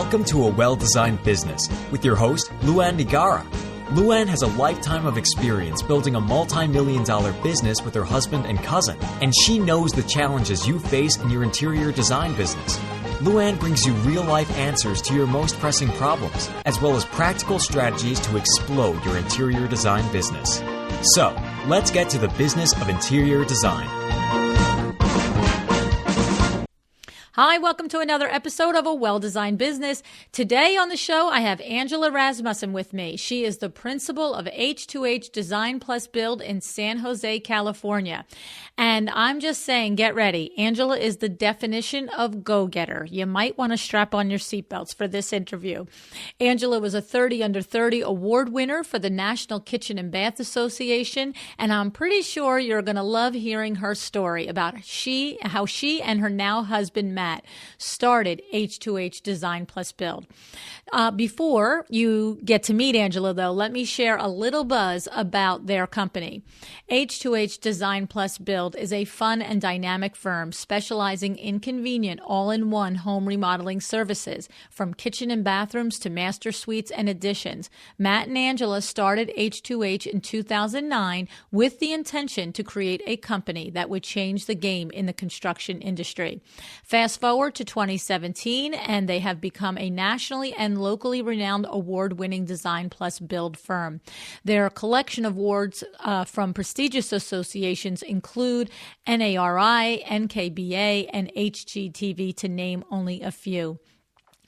Welcome to A Well-Designed Business with your host, LuAnn. LuAnn has a lifetime of experience building a multi-million-dollar business with her husband and cousin, and she knows the challenges you face in your interior design business. LuAnn brings you real-life answers to your most pressing problems, as well as practical strategies to explode your interior design business. So, let's get to the business of interior design. Hi, welcome to another episode of A Well-Designed Business. Today on the show, I have Angela Rassmussen with me. She is the principal of H2H Design Plus Build in San Jose, California. And I'm just saying, get ready. Angela is the definition of go-getter. You might want to strap on your seatbelts for this interview. Angela was a 30 Under 30 award winner for the National Kitchen and Bath Association, and I'm pretty sure you're going to love hearing her story about how she and her now husband, Matt, started H2H Design Plus Build. Before you get to meet Angela, though, let me share a little buzz about their company. H2H Design Plus Build is a fun and dynamic firm specializing in convenient all-in-one home remodeling services, from kitchen and bathrooms to master suites and additions. Matt and Angela started H2H in 2009 with the intention to create a company that would change the game in the construction industry. Fast forward to 2017, and they have become a nationally and locally renowned award-winning Design Plus Build firm. Their collection of awards from prestigious associations include NARI, NKBA, and HGTD, to name only a few.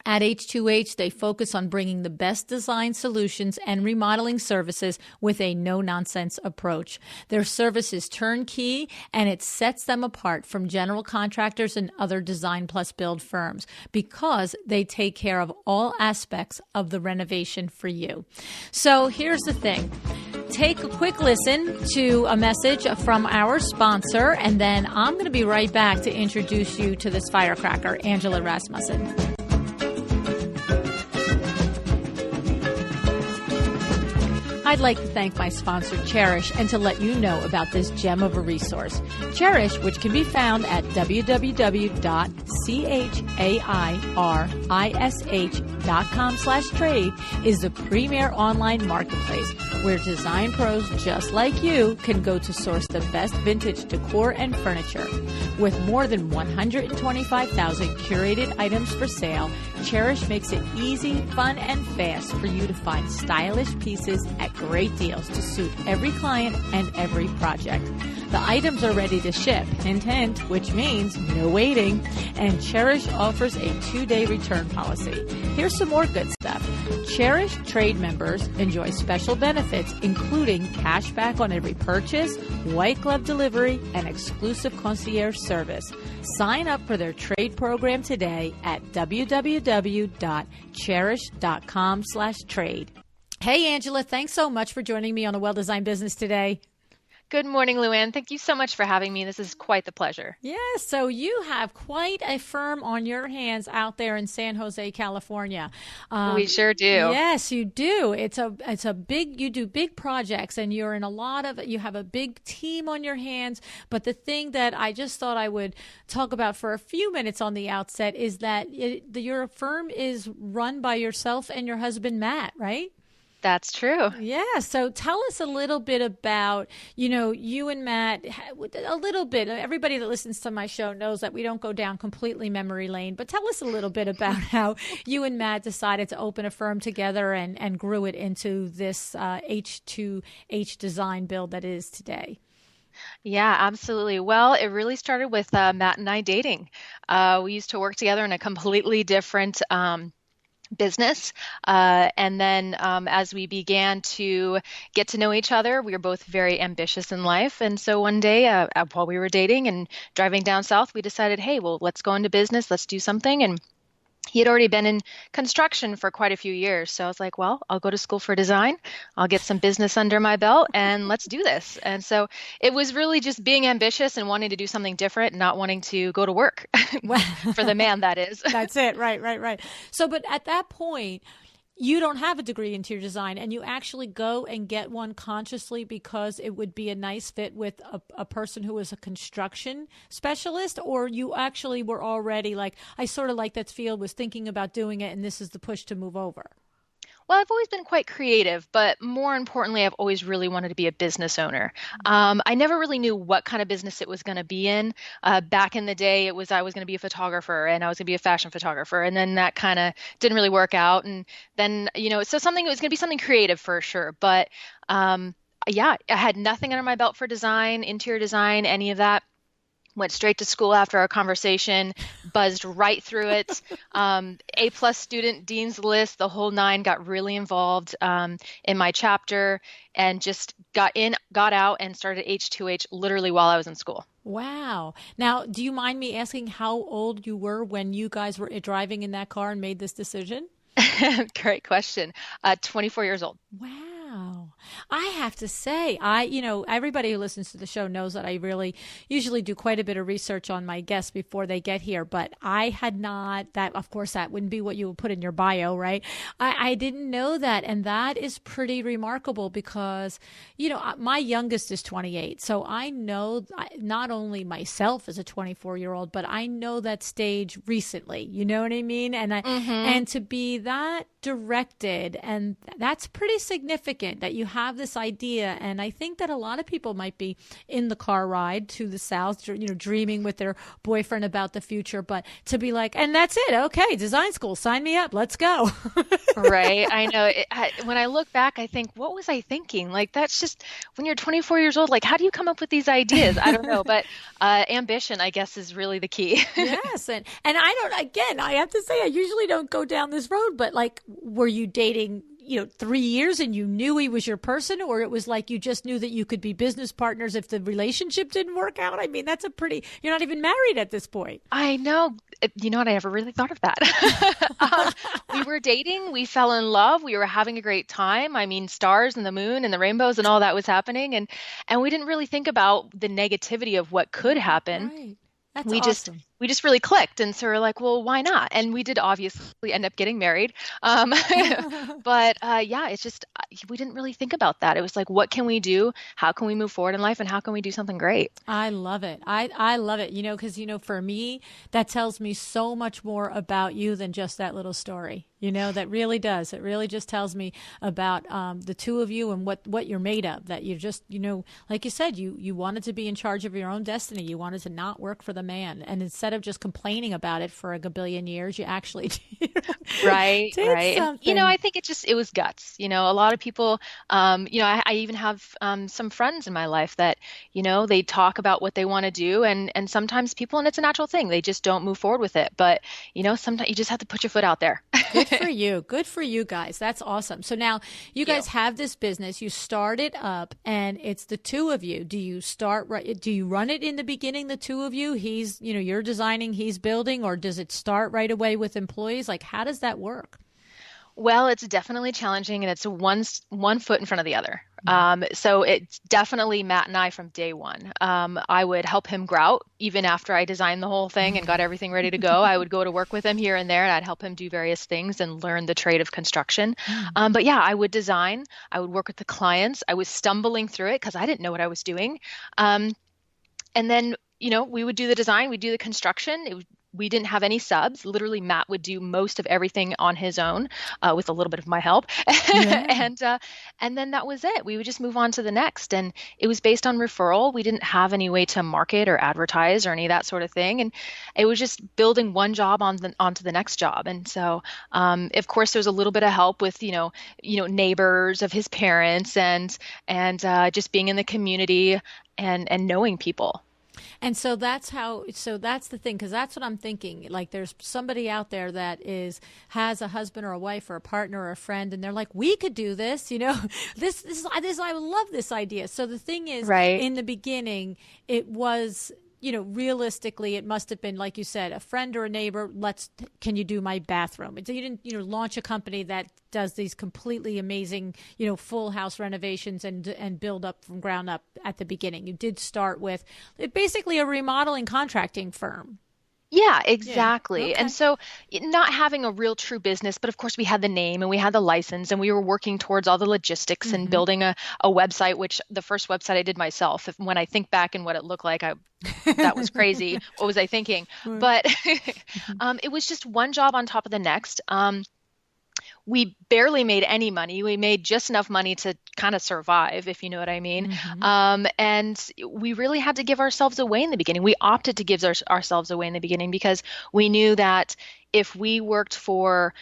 At H2H, they focus on bringing the best design solutions and remodeling services with a no-nonsense approach. Their service is turnkey, and it sets them apart from general contractors and other Design Plus Build firms because they take care of all aspects of the renovation for you. So here's the thing. Take a quick listen to a message from our sponsor, and then I'm going to be right back to introduce you to this firecracker, Angela Rassmussen. I'd like to thank my sponsor, Cherish, and to let you know about this gem of a resource. Cherish, which can be found at www.chairish.com/trade, is the premier online marketplace where design pros just like you can go to source the best vintage decor and furniture. With more than 125,000 curated items for sale, Cherish makes it easy, fun, and fast for you to find stylish pieces at great deals to suit every client and every project. The items are ready to ship, hint, hint, which means no waiting. And Cherish offers a 2-day return policy. Here's some more good stuff. Cherish trade members enjoy special benefits, including cash back on every purchase, white glove delivery, and exclusive concierge service. Sign up for their trade program today at www.cherish.com/trade. Hey, Angela, thanks so much for joining me on A Well-Designed Business today. Good morning, LuAnn. Thank you so much for having me. This is quite the pleasure. Yes, so you have quite a firm on your hands out there in San Jose, California. We sure do. Yes, you do. It's a big, you do big projects, and you're in you have a big team on your hands. But the thing that I just thought I would talk about for a few minutes on the outset is that your firm is run by yourself and your husband, Matt, right? That's true. Yeah. So tell us a little bit about, you and Matt, a little bit. Everybody that listens to my show knows that we don't go down completely memory lane, but tell us a little bit about how you and Matt decided to open a firm together and grew it into this H2H Design Build that is today. Yeah, absolutely. Well, it really started with Matt and I dating. We used to work together in a completely different business. And then as we began to get to know each other, we were both very ambitious in life. And so one day while we were dating and driving down south, we decided, hey, well, let's go into business. Let's do something. And he had already been in construction for quite a few years. So I was like, well, I'll go to school for design. I'll get some business under my belt and let's do this. And so it was really just being ambitious and wanting to do something different, not wanting to go to work for the man, that is. That's it. Right. So, but at that point, you don't have a degree in interior design, and you actually go and get one consciously because it would be a nice fit with a person who is a construction specialist, or you actually were already like, I sort of like that field, was thinking about doing it, and this is the push to move over? Well, I've always been quite creative, but more importantly, I've always really wanted to be a business owner. I never really knew what kind of business it was going to be in. Back in the day, I was going to be a photographer, and I was going to be a fashion photographer, and then that kind of didn't really work out. And then, so something, it was going to be something creative for sure. But yeah, I had nothing under my belt for design, interior design, any of that. Went straight to school after our conversation, buzzed right through it. A+ student, dean's list, the whole nine, got really involved in my chapter, and just got in, got out, and started H2H literally while I was in school. Wow. Now, do you mind me asking how old you were when you guys were driving in that car and made this decision? Great question. 24 years old. Wow. I have to say, everybody who listens to the show knows that I really usually do quite a bit of research on my guests before they get here, but I had not, that, of course, that wouldn't be what you would put in your bio, right? I didn't know that. And that is pretty remarkable because, my youngest is 28. So I know not only myself as a 24-year-old, but I know that stage recently, you know what I mean? And and to be that directed, and that's pretty significant that you have this idea. And I think that a lot of people might be in the car ride to the South, dreaming with their boyfriend about the future, but to be like, and that's it. Okay. Design school, sign me up. Let's go. Right. I know. When I look back, I think, what was I thinking? Like, that's just when you're 24 years old, like, how do you come up with these ideas? I don't know. But ambition, I guess, is really the key. Yes. And I have to say, I usually don't go down this road, but like, were you dating 3 years and you knew he was your person, or it was like you just knew that you could be business partners if the relationship didn't work out? I mean, you're not even married at this point. I know. You know what? I never really thought of that. We were dating. We fell in love. We were having a great time. I mean, stars and the moon and the rainbows and all that was happening. And we didn't really think about the negativity of what could happen. Right. That's awesome. We just really clicked. And so we're like, well, why not? And we did obviously end up getting married. But yeah, it's just, we didn't really think about that. It was like, what can we do? How can we move forward in life? And how can we do something great? I love it. I love it, because, for me, that tells me so much more about you than just that little story. That really does. It really just tells me about the two of you and what you're made of, that you just, like you said, you wanted to be in charge of your own destiny. You wanted to not work for the man. And instead of just complaining about it for a gabillion years, you actually did right. something. I think it was guts. A lot of people, I even have some friends in my life that, they talk about what they want to do. And sometimes people, and it's a natural thing, they just don't move forward with it. But, sometimes you just have to put your foot out there. Good for you. Good for you guys. That's awesome. So now you guys have this business. You start it up, and it's the two of you. Do you run it in the beginning, the two of you? You're designing, he's building, or does it start right away with employees? Like, how does that work? Well, it's definitely challenging, and it's one foot in front of the other. So it's definitely Matt and I from day one. I would help him grout even after I designed the whole thing and got everything ready to go. I would go to work with him here and there, and I'd help him do various things and learn the trade of construction. But yeah, I would design. I would work with the clients. I was stumbling through it because I didn't know what I was doing. And then, we would do the design, we'd do the construction. We didn't have any subs. Literally, Matt would do most of everything on his own with a little bit of my help. Yeah. And then that was it. We would just move on to the next. And it was based on referral. We didn't have any way to market or advertise or any of that sort of thing. And it was just building one job onto the next job. And so, of course, there was a little bit of help with, neighbors of his parents and just being in the community and knowing people. And so that's the thing, because that's what I'm thinking. Like, there's somebody out there that has a husband or a wife or a partner or a friend, and they're like, we could do this, this I love this idea. So the thing is, right, in the beginning, it was, realistically, it must have been, like you said, a friend or a neighbor. Can you do my bathroom? And so you didn't, launch a company that does these completely amazing, full house renovations and build up from ground up at the beginning. You did start with basically a remodeling contracting firm. Yeah, Yeah. exactly. And Okay. so not having a real true business, but of course we had the name and we had the license and we were working towards all the logistics and Mm-hmm. building a website, which the first website I did myself. When I think back and what it looked like, that was crazy. What was I thinking? Right. But it was just one job on top of the next. We barely made any money. We made just enough money to kind of survive, if you know what I mean. Mm-hmm. And we really had to give ourselves away in the beginning. We opted to give ourselves away in the beginning because we knew that if we worked for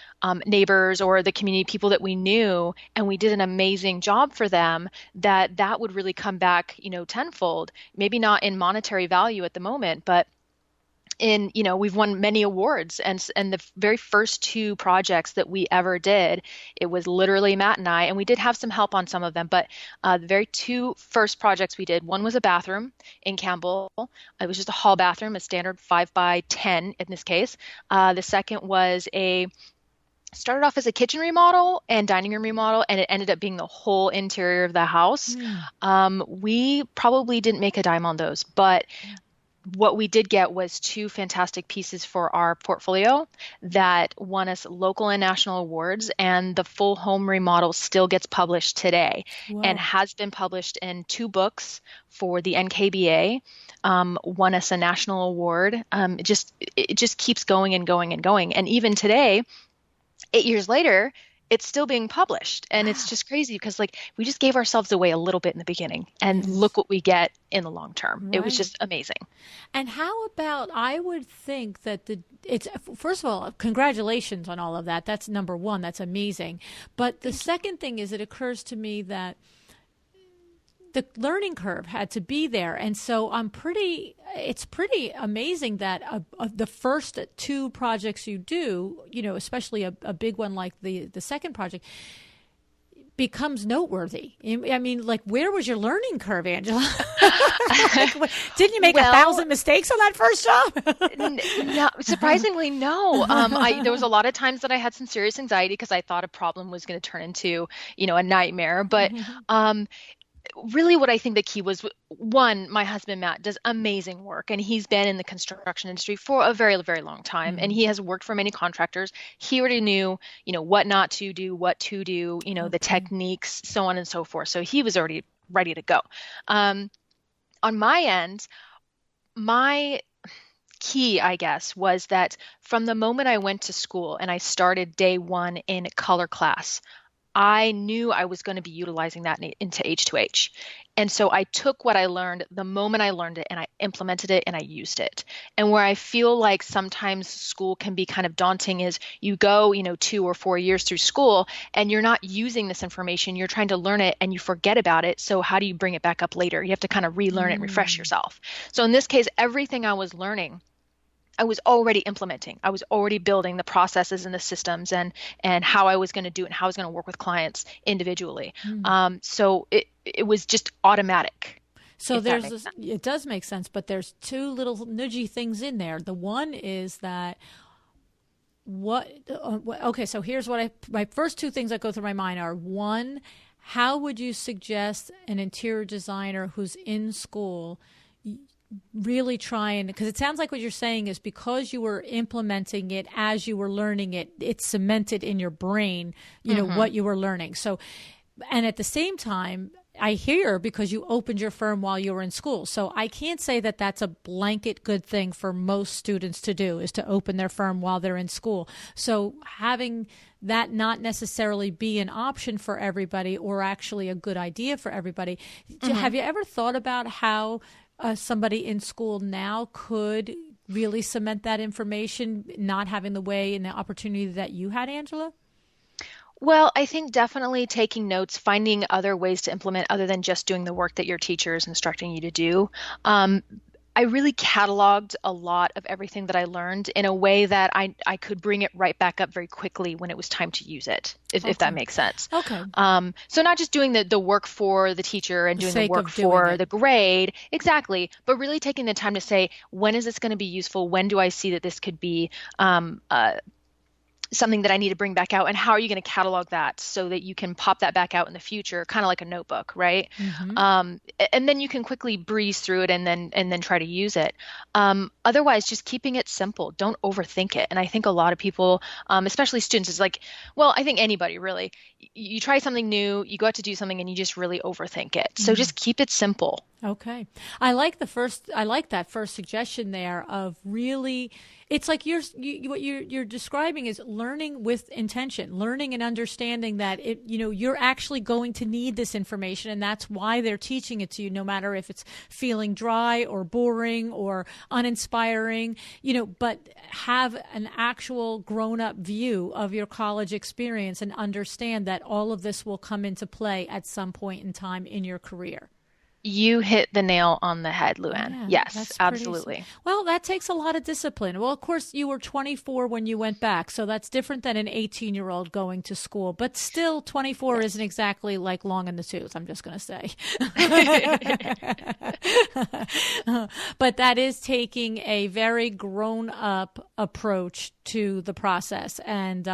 neighbors or the community people that we knew and we did an amazing job for them, that would really come back, tenfold. Maybe not in monetary value at the moment, but we've won many awards, and the very first two projects that we ever did, it was literally Matt and I, and we did have some help on some of them, but the very two first projects we did, one was a bathroom in Campbell. It was just a hall bathroom, a standard 5 by 10 in this case. The second was started off as a kitchen remodel and dining room remodel, and it ended up being the whole interior of the house. We probably didn't make a dime on those, but what we did get was two fantastic pieces for our portfolio that won us local and national awards, and the full home remodel still gets published today and Whoa. has been published in two books for the NKBA, won us a national award. It just keeps going and going and going. And even today, 8 years later, it's still being published. And it's Wow. just crazy because we just gave ourselves away a little bit in the beginning and Yes. look what we get in the long term. It was Right. just amazing. And how about, I would think that it's, first of all, congratulations on all of that. That's number one. That's amazing. But the second thing is, it occurs to me that the learning curve had to be there. And so it's pretty amazing that the first two projects you do, especially a big one like the second project, becomes noteworthy. I mean, like, where was your learning curve, Angela? Didn't you make Well, 1,000 mistakes on that first job? no, surprisingly, no. There was a lot of times that I had some serious anxiety because I thought a problem was going to turn into, a nightmare. But really what I think the key was, one, my husband, Matt, does amazing work, and he's been in the construction industry for a very, very long time, and he has worked for many contractors. He already knew, what not to do, what to do, the techniques, so on and so forth. So he was already ready to go. On my end, my key, I guess, was that from the moment I went to school and I started day one in color class, I knew I was going to be utilizing that into H2H. And so I took what I learned the moment I learned it and I implemented it and I used it. And where I feel like sometimes school can be kind of daunting is you go, 2 or 4 years through school and you're not using this information. You're trying to learn it and you forget about it. So how do you bring it back up later? You have to kind of relearn it and refresh yourself. So in this case, everything I was learning, I was already implementing. I was already building the processes and the systems and how I was going to do it and how I was going to work with clients individually. So it was just automatic. So it does make sense, but there's two little nudgy things in there. The one is that okay, so here's my first two things that go through my mind are, one, how would you suggest an interior designer who's in school really trying, because it sounds like what you're saying is because you were implementing it as you were learning it, it's cemented in your brain, what you were learning. So, and at the same time, I hear because you opened your firm while you were in school. So I can't say that that's a blanket good thing for most students to do, is to open their firm while they're in school. So having that not necessarily be an option for everybody, or actually a good idea for everybody. Have you ever thought about how somebody in school now could really cement that information, not having the way and the opportunity that you had, Angela? Well, I think definitely taking notes, finding other ways to implement other than just doing the work that your teacher is instructing you to do. I really cataloged a lot of everything that I learned in a way that I could bring it right back up very quickly when it was time to use it, if that makes sense. Okay. So not just doing the work for the teacher and doing the work for the grade, exactly, but really taking the time to say, when is this going to be useful? When do I see that this could be something that I need to bring back out, and how are you going to catalog that so that you can pop that back out in the future, kind of like a notebook, right? And then you can quickly breeze through it and then try to use it. Otherwise, just keeping it simple. Don't overthink it. And I think a lot of people, especially students, is like, well, I think anybody really, you try something new, you go out to do something, and you just really overthink it. So just keep it simple. Okay. I like that first suggestion there of really, it's like what you're describing is learning with intention, learning and understanding that you're actually going to need this information, and that's why they're teaching it to you, no matter if it's feeling dry or boring or uninspiring, but have an actual grown-up view of your college experience and understand that all of this will come into play at some point in time in your career. You hit the nail on the head, LuAnn. Yeah, yes, absolutely. Well, that takes a lot of discipline. Well, of course, you were 24 when you went back, so that's different than an 18-year-old going to school. But still, 24 isn't exactly like long in the tooth, I'm just going to say. But that is taking a very grown-up approach to the process. And,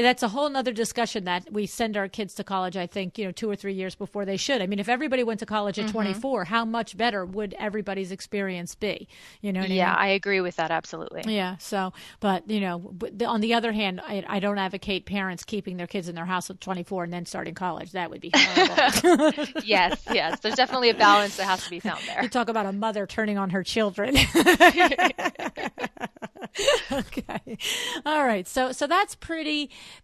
that's a whole nother discussion that we send our kids to college, I think, 2 or 3 years before they should. I mean, if everybody went to college at 24, how much better would everybody's experience be? You know what I mean? I agree with that. Absolutely. Yeah. So, but, on the other hand, I don't advocate parents keeping their kids in their house at 24 and then starting college. That would be horrible. Yes. There's definitely a balance that has to be found there. You talk about a mother turning on her children. Okay. All right. So that's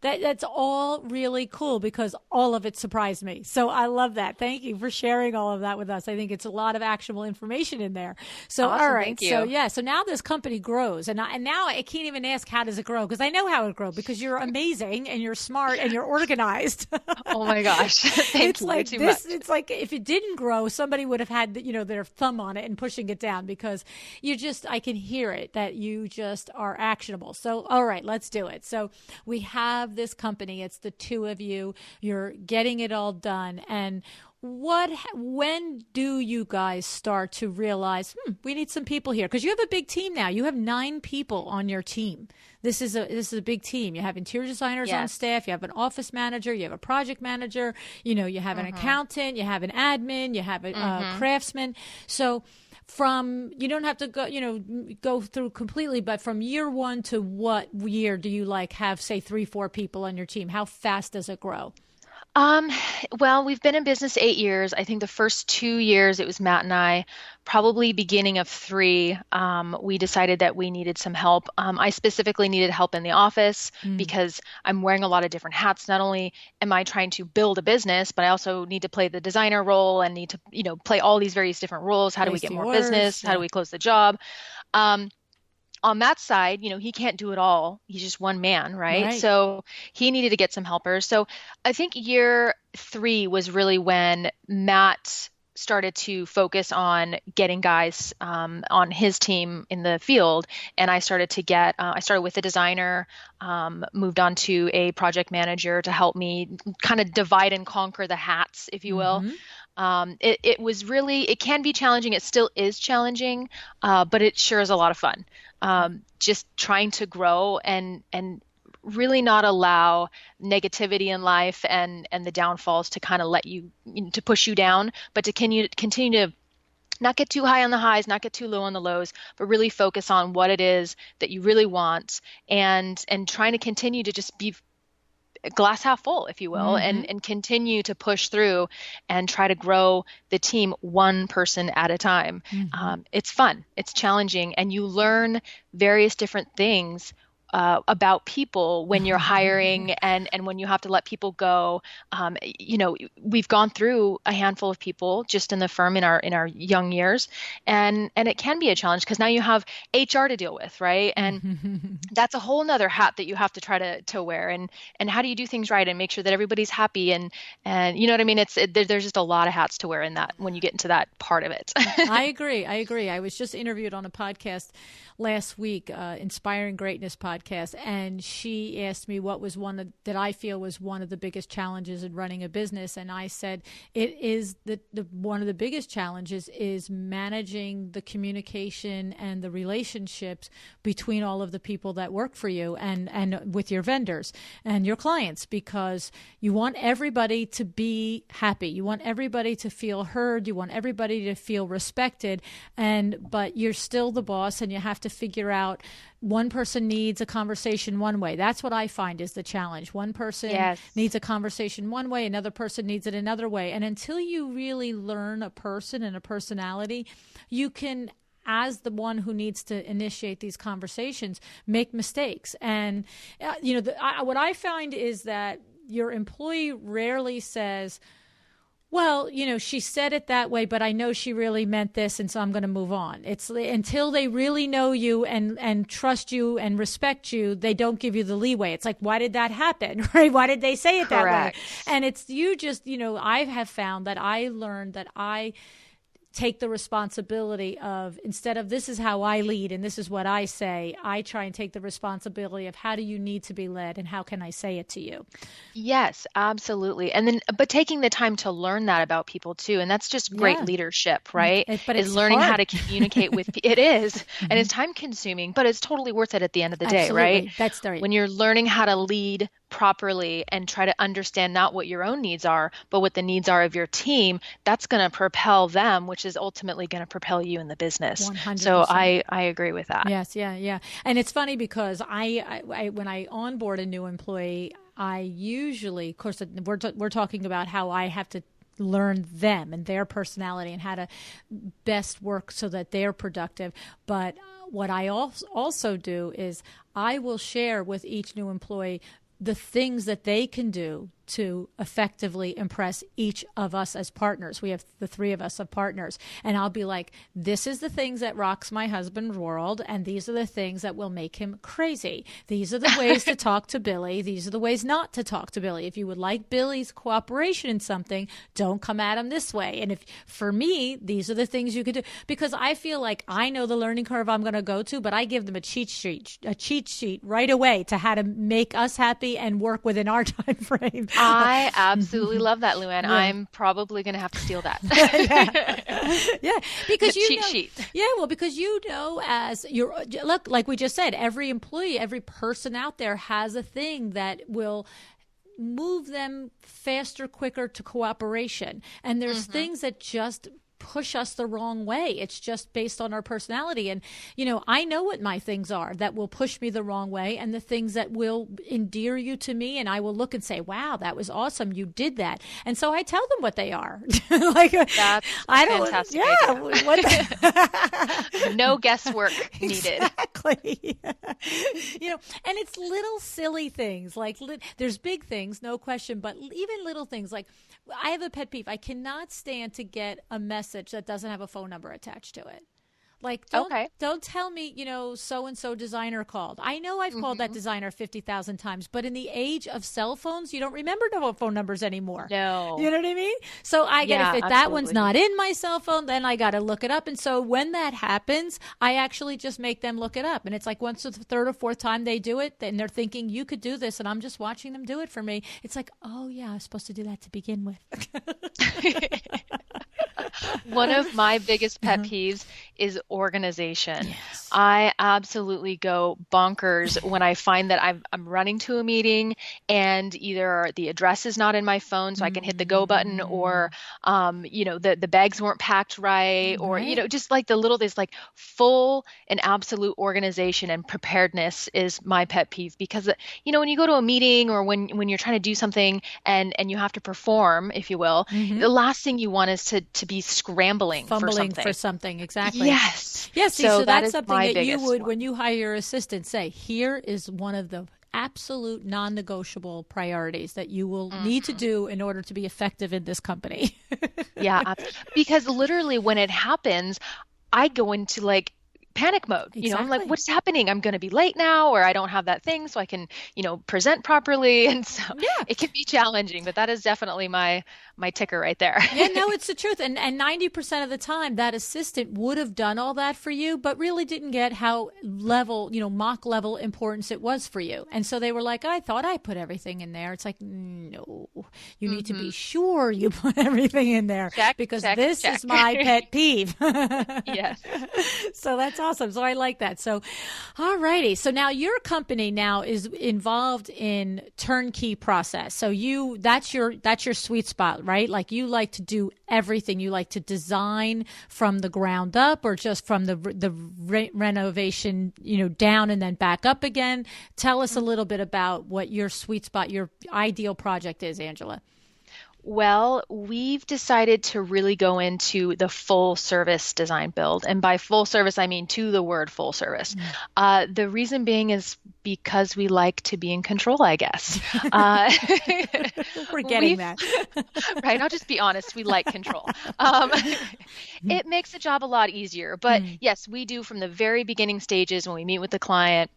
that's all really cool because all of it surprised me. So I love that. Thank you for sharing all of that with us. I think it's a lot of actionable information in there. So, awesome, all right. Thank you. So now this company grows and now I can't even ask how does it grow because I know how it grows because you're amazing and you're smart and you're organized. Oh my gosh. Thank you like too much. It's like if it didn't grow, somebody would have had, their thumb on it and pushing it down because I can hear it that you just are actionable. So, all right, let's do it. So we have this company. It's the two of you. You're getting it all done. And when do you guys start to realize, we need some people here? Because you have a big team now. You have 9 people on your team. This is a big team. You have interior designers on staff. You have an office manager. You have a project manager. You have an accountant. You have an admin. You have a craftsman. So you don't have to go through completely, but from year 1 to what year do you have, say, 3-4 people on your team? How fast does it grow? Well, we've been in business 8 years. I think the first 2 years it was Matt and I. Probably beginning of 3, we decided that we needed some help. I specifically needed help in the office because I'm wearing a lot of different hats. Not only am I trying to build a business, but I also need to play the designer role and need to, play all these various different roles. How do we get more business? How do we close the job? On Matt's side, he can't do it all. He's just one man, right? So he needed to get some helpers. So I think year 3 was really when Matt started to focus on getting guys on his team in the field. And I started to I started with a designer, moved on to a project manager to help me kind of divide and conquer the hats, if you will. It was really, it can be challenging. It still is challenging, but it sure is a lot of fun. Just trying to grow and really not allow negativity in life and the downfalls to kind of let you, to push you down, but to continue to not get too high on the highs, not get too low on the lows, but really focus on what it is that you really want and trying to continue to just be glass half full, if you will, and continue to push through and try to grow the team one person at a time. It's fun, it's challenging, and you learn various different things about people when you're hiring and when you have to let people go. We've gone through a handful of people just in the firm in our young years, and it can be a challenge because now you have HR to deal with, right? And that's a whole nother hat that you have to try to wear. And how do you do things right and make sure that everybody's happy? And you know what I mean? There's just a lot of hats to wear in that when you get into that part of it. I agree. I was just interviewed on a podcast last week, Inspiring Greatness podcast. podcast, and she asked me what was that I feel was one of the biggest challenges in running a business. And I said, it is one of the biggest challenges is managing the communication and the relationships between all of the people that work for you and with your vendors and your clients, because you want everybody to be happy. You want everybody to feel heard. You want everybody to feel respected. But you're still the boss, and you have to figure out one person needs a conversation one way. That's what I find is the challenge. One person needs a conversation one way, another person needs it another way. And until you really learn a person and a personality, you can, as the one who needs to initiate these conversations, make mistakes. And, what I find is that your employee rarely says, well, she said it that way, but I know she really meant this, and so I'm going to move on. It's until they really know you and trust you and respect you, they don't give you the leeway. It's like, why did that happen? Right? Why did they say it that way? And it's you just, I have found that I learned that I take the responsibility of, instead of this is how I lead and this is what I say, I try and take the responsibility of how do you need to be led and how can I say it to you? Yes, absolutely. And then, but taking the time to learn that about people too. And that's just great leadership, right? But it's learning hard. how to communicate with, it is, and it's time consuming, but it's totally worth it at the end of the day, right? That's right. When you're learning how to lead properly and try to understand not what your own needs are, but what the needs are of your team, that's going to propel them, which is ultimately going to propel you in the business. 100%. So I agree with that. Yes. Yeah. And it's funny because I when I onboard a new employee, I usually, of course, we're talking about how I have to learn them and their personality and how to best work so that they're productive. But what I also do is I will share with each new employee the things that they can do to effectively impress each of us as partners. We have the three of us as partners. And I'll be like, this is the things that rocks my husband's world, and these are the things that will make him crazy. These are the ways to talk to Billy. These are the ways not to talk to Billy. If you would like Billy's cooperation in something, don't come at him this way. And if, for me, these are the things you could do. Because I feel like I know the learning curve I'm going to go to, but I give them a cheat sheet right away to how to make us happy and work within our time frame. I absolutely love that, LuAnn. Yeah. I'm probably going to have to steal that. Yeah, because you cheat sheet. Yeah, well, because as look, like we just said, every employee, every person out there has a thing that will move them faster, quicker to cooperation, and there's things that just push us the wrong way. It's just based on our personality. And, I know what my things are that will push me the wrong way and the things that will endear you to me. And I will look and say, wow, that was awesome. You did that. And so I tell them what they are. That's fantastic. No guesswork needed. Exactly. And it's little silly things like there's big things, no question, but even little things like I have a pet peeve. I cannot stand to get a message that doesn't have a phone number attached to it. Like, don't tell me, so-and-so designer called. I know I've called that designer 50,000 times, but in the age of cell phones, you don't remember phone numbers anymore. No. You know what I mean? So if that one's not in my cell phone, then I got to look it up. And so when that happens, I actually just make them look it up. And it's like once the third or fourth time they do it, then they're thinking, you could do this. And I'm just watching them do it for me. It's like, oh, yeah, I was supposed to do that to begin with. One of my biggest pet peeves is organization. Yes. I absolutely go bonkers when I find that I'm running to a meeting and either the address is not in my phone so I can hit the go button, or the bags weren't packed right, or just like this like full and absolute organization and preparedness is my pet peeve. Because when you go to a meeting or when you're trying to do something and you have to perform, if you will, the last thing you want is to be scrambling for something. Exactly. Yes. Yes. So that's something that you would, when you hire your assistant, say, here is one of the absolute non-negotiable priorities that you will need to do in order to be effective in this company. Yeah. Because literally when it happens, I go into panic mode. Exactly. I'm like, what's happening? I'm going to be late now, or I don't have that thing so I can, present properly. And so it can be challenging, but that is definitely my ticker right there. Yeah, no, it's the truth. And 90% of the time that assistant would have done all that for you, but really didn't get how mock level importance it was for you. And so they were like, I thought I put everything in there. It's like, no, you need to be sure you put everything in there, because this is my pet peeve. Yes. So that's awesome. So I like that. So, all righty. So now your company now is involved in turnkey process. So that's your sweet spot, right? Like you like to do everything. You like to design from the ground up, or just from the renovation, down and then back up again. Tell us a little bit about what your sweet spot, your ideal project is, Angela. Well, we've decided to really go into the full service design build. And by full service, I mean to the word full service. The reason being is because we like to be in control, I guess. We're getting that. Right. I'll just be honest. We like control. It makes the job a lot easier. But yes, we do from the very beginning stages when we meet with the client.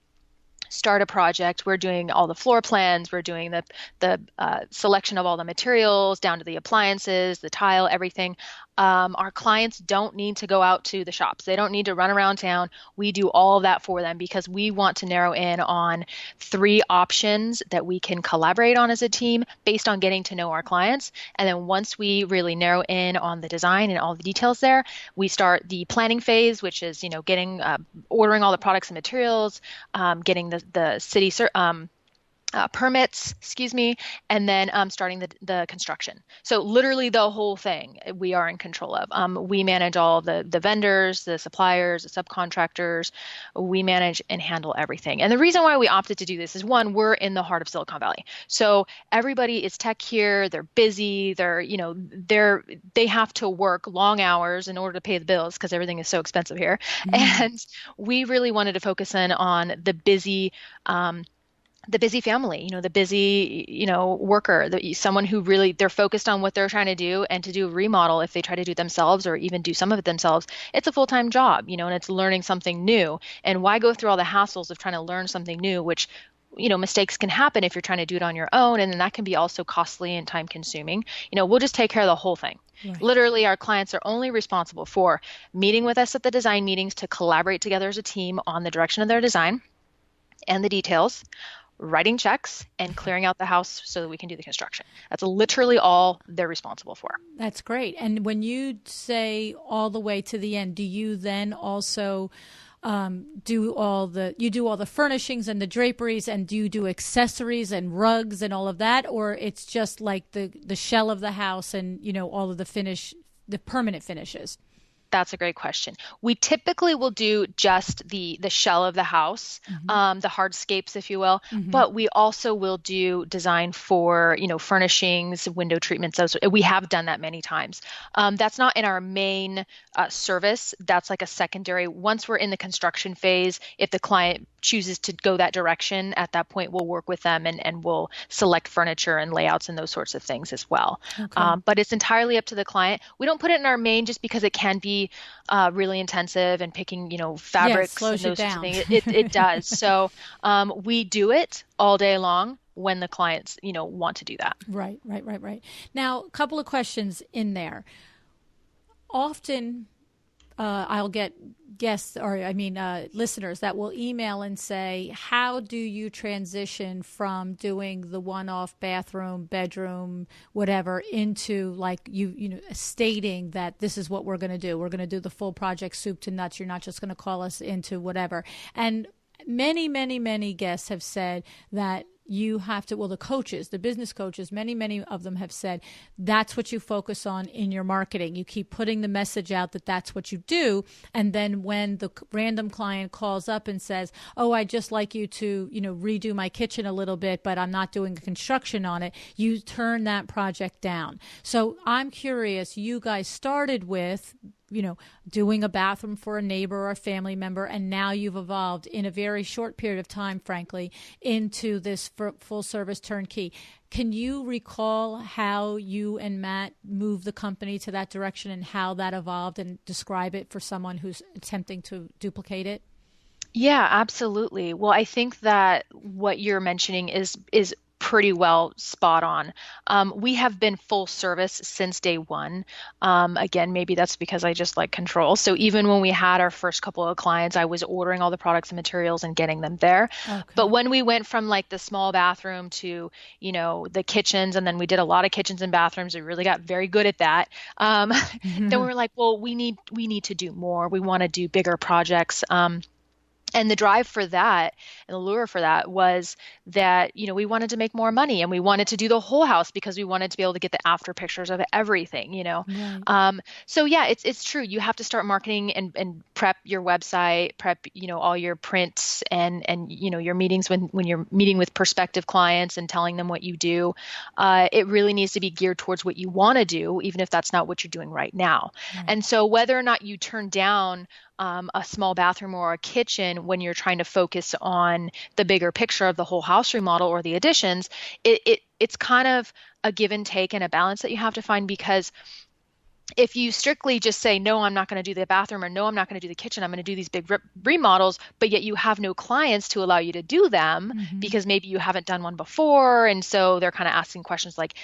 Start a project, we're doing all the floor plans, we're doing the selection of all the materials down to the appliances, the tile, everything. Our clients don't need to go out to the shops. They don't need to run around town. We do all of that for them because we want to narrow in on 3 options that we can collaborate on as a team based on getting to know our clients. And then once we really narrow in on the design and all the details there, we start the planning phase, which is, getting, ordering all the products and materials, getting the city permits, and then starting the construction. So literally the whole thing we are in control of. We manage all the vendors, the suppliers, the subcontractors. We manage and handle everything. And the reason why we opted to do this is, one, we're in the heart of Silicon Valley. So everybody is tech here. They're busy. They have to work long hours in order to pay the bills because everything is so expensive here. And we really wanted to focus in on the busy family, the busy, worker, someone who really, they're focused on what they're trying to do. And to do a remodel, if they try to do it themselves or even do some of it themselves, it's a full-time job, and it's learning something new. And why go through all the hassles of trying to learn something new, which, mistakes can happen if you're trying to do it on your own. And then that can be also costly and time consuming. We'll just take care of the whole thing. Right. Literally, our clients are only responsible for meeting with us at the design meetings to collaborate together as a team on the direction of their design and the details, writing checks, and clearing out the house so that we can do the construction. That's literally all they're responsible for. That's great. And when you say all the way to the end, do you then also do all the furnishings and the draperies, and do you do accessories and rugs and all of that, or it's just like the shell of the house and all of the permanent finishes? That's a great question. We typically will do just the shell of the house, the hardscapes, if you will, but we also will do design for, furnishings, window treatments. We have done that many times. That's not in our main service. That's like a secondary. Once we're in the construction phase, if the client chooses to go that direction, at that point, we'll work with them and we'll select furniture and layouts and those sorts of things as well. Okay. But it's entirely up to the client. We don't put it in our main just because it can be really intensive and picking, fabrics and those sorts of things. It does. So we do it all day long when the clients, want to do that. Right. Now, a couple of questions in there. Often I'll get listeners that will email and say, how do you transition from doing the one-off bathroom, bedroom, whatever, into like stating that this is what we're going to do. We're going to do the full project soup to nuts. You're not just going to call us into whatever. And many, many, many guests have said that you have to, the coaches, the business coaches, many of them have said that's what you focus on in your marketing. You keep putting the message out that that's what you do. And then when the random client calls up and says, oh, I'd just like you to, redo my kitchen a little bit, but I'm not doing construction on it, you turn that project down. So I'm curious, you guys started with doing a bathroom for a neighbor or a family member, and now you've evolved in a very short period of time, frankly, into this full service turnkey. Can you recall how you and Matt moved the company to that direction and how that evolved, and describe it for someone who's attempting to duplicate it? Yeah, absolutely. Well, I think that what you're mentioning is pretty well spot on. We have been full service since day one. Again, maybe that's because I just like control. So even when we had our first couple of clients, I was ordering all the products and materials and getting them there. Okay. But when we went from like the small bathroom to, the kitchens, and then we did a lot of kitchens and bathrooms, we really got very good at that. Then we were like, well, we need to do more. We want to do bigger projects. And the drive for that and the lure for that was that, we wanted to make more money, and we wanted to do the whole house because we wanted to be able to get the after pictures of everything, Right. So yeah, it's true. You have to start marketing and prep your website, prep, all your prints and your meetings when you're meeting with prospective clients and telling them what you do. It really needs to be geared towards what you want to do, even if that's not what you're doing right now. Right. And so whether or not you turn down a small bathroom or a kitchen when you're trying to focus on the bigger picture of the whole house remodel or the additions, it's kind of a give and take and a balance that you have to find, because if you strictly just say, no, I'm not going to do the bathroom, or no, I'm not going to do the kitchen, I'm going to do these big remodels, but yet you have no clients to allow you to do them because maybe you haven't done one before. And so they're kind of asking questions like,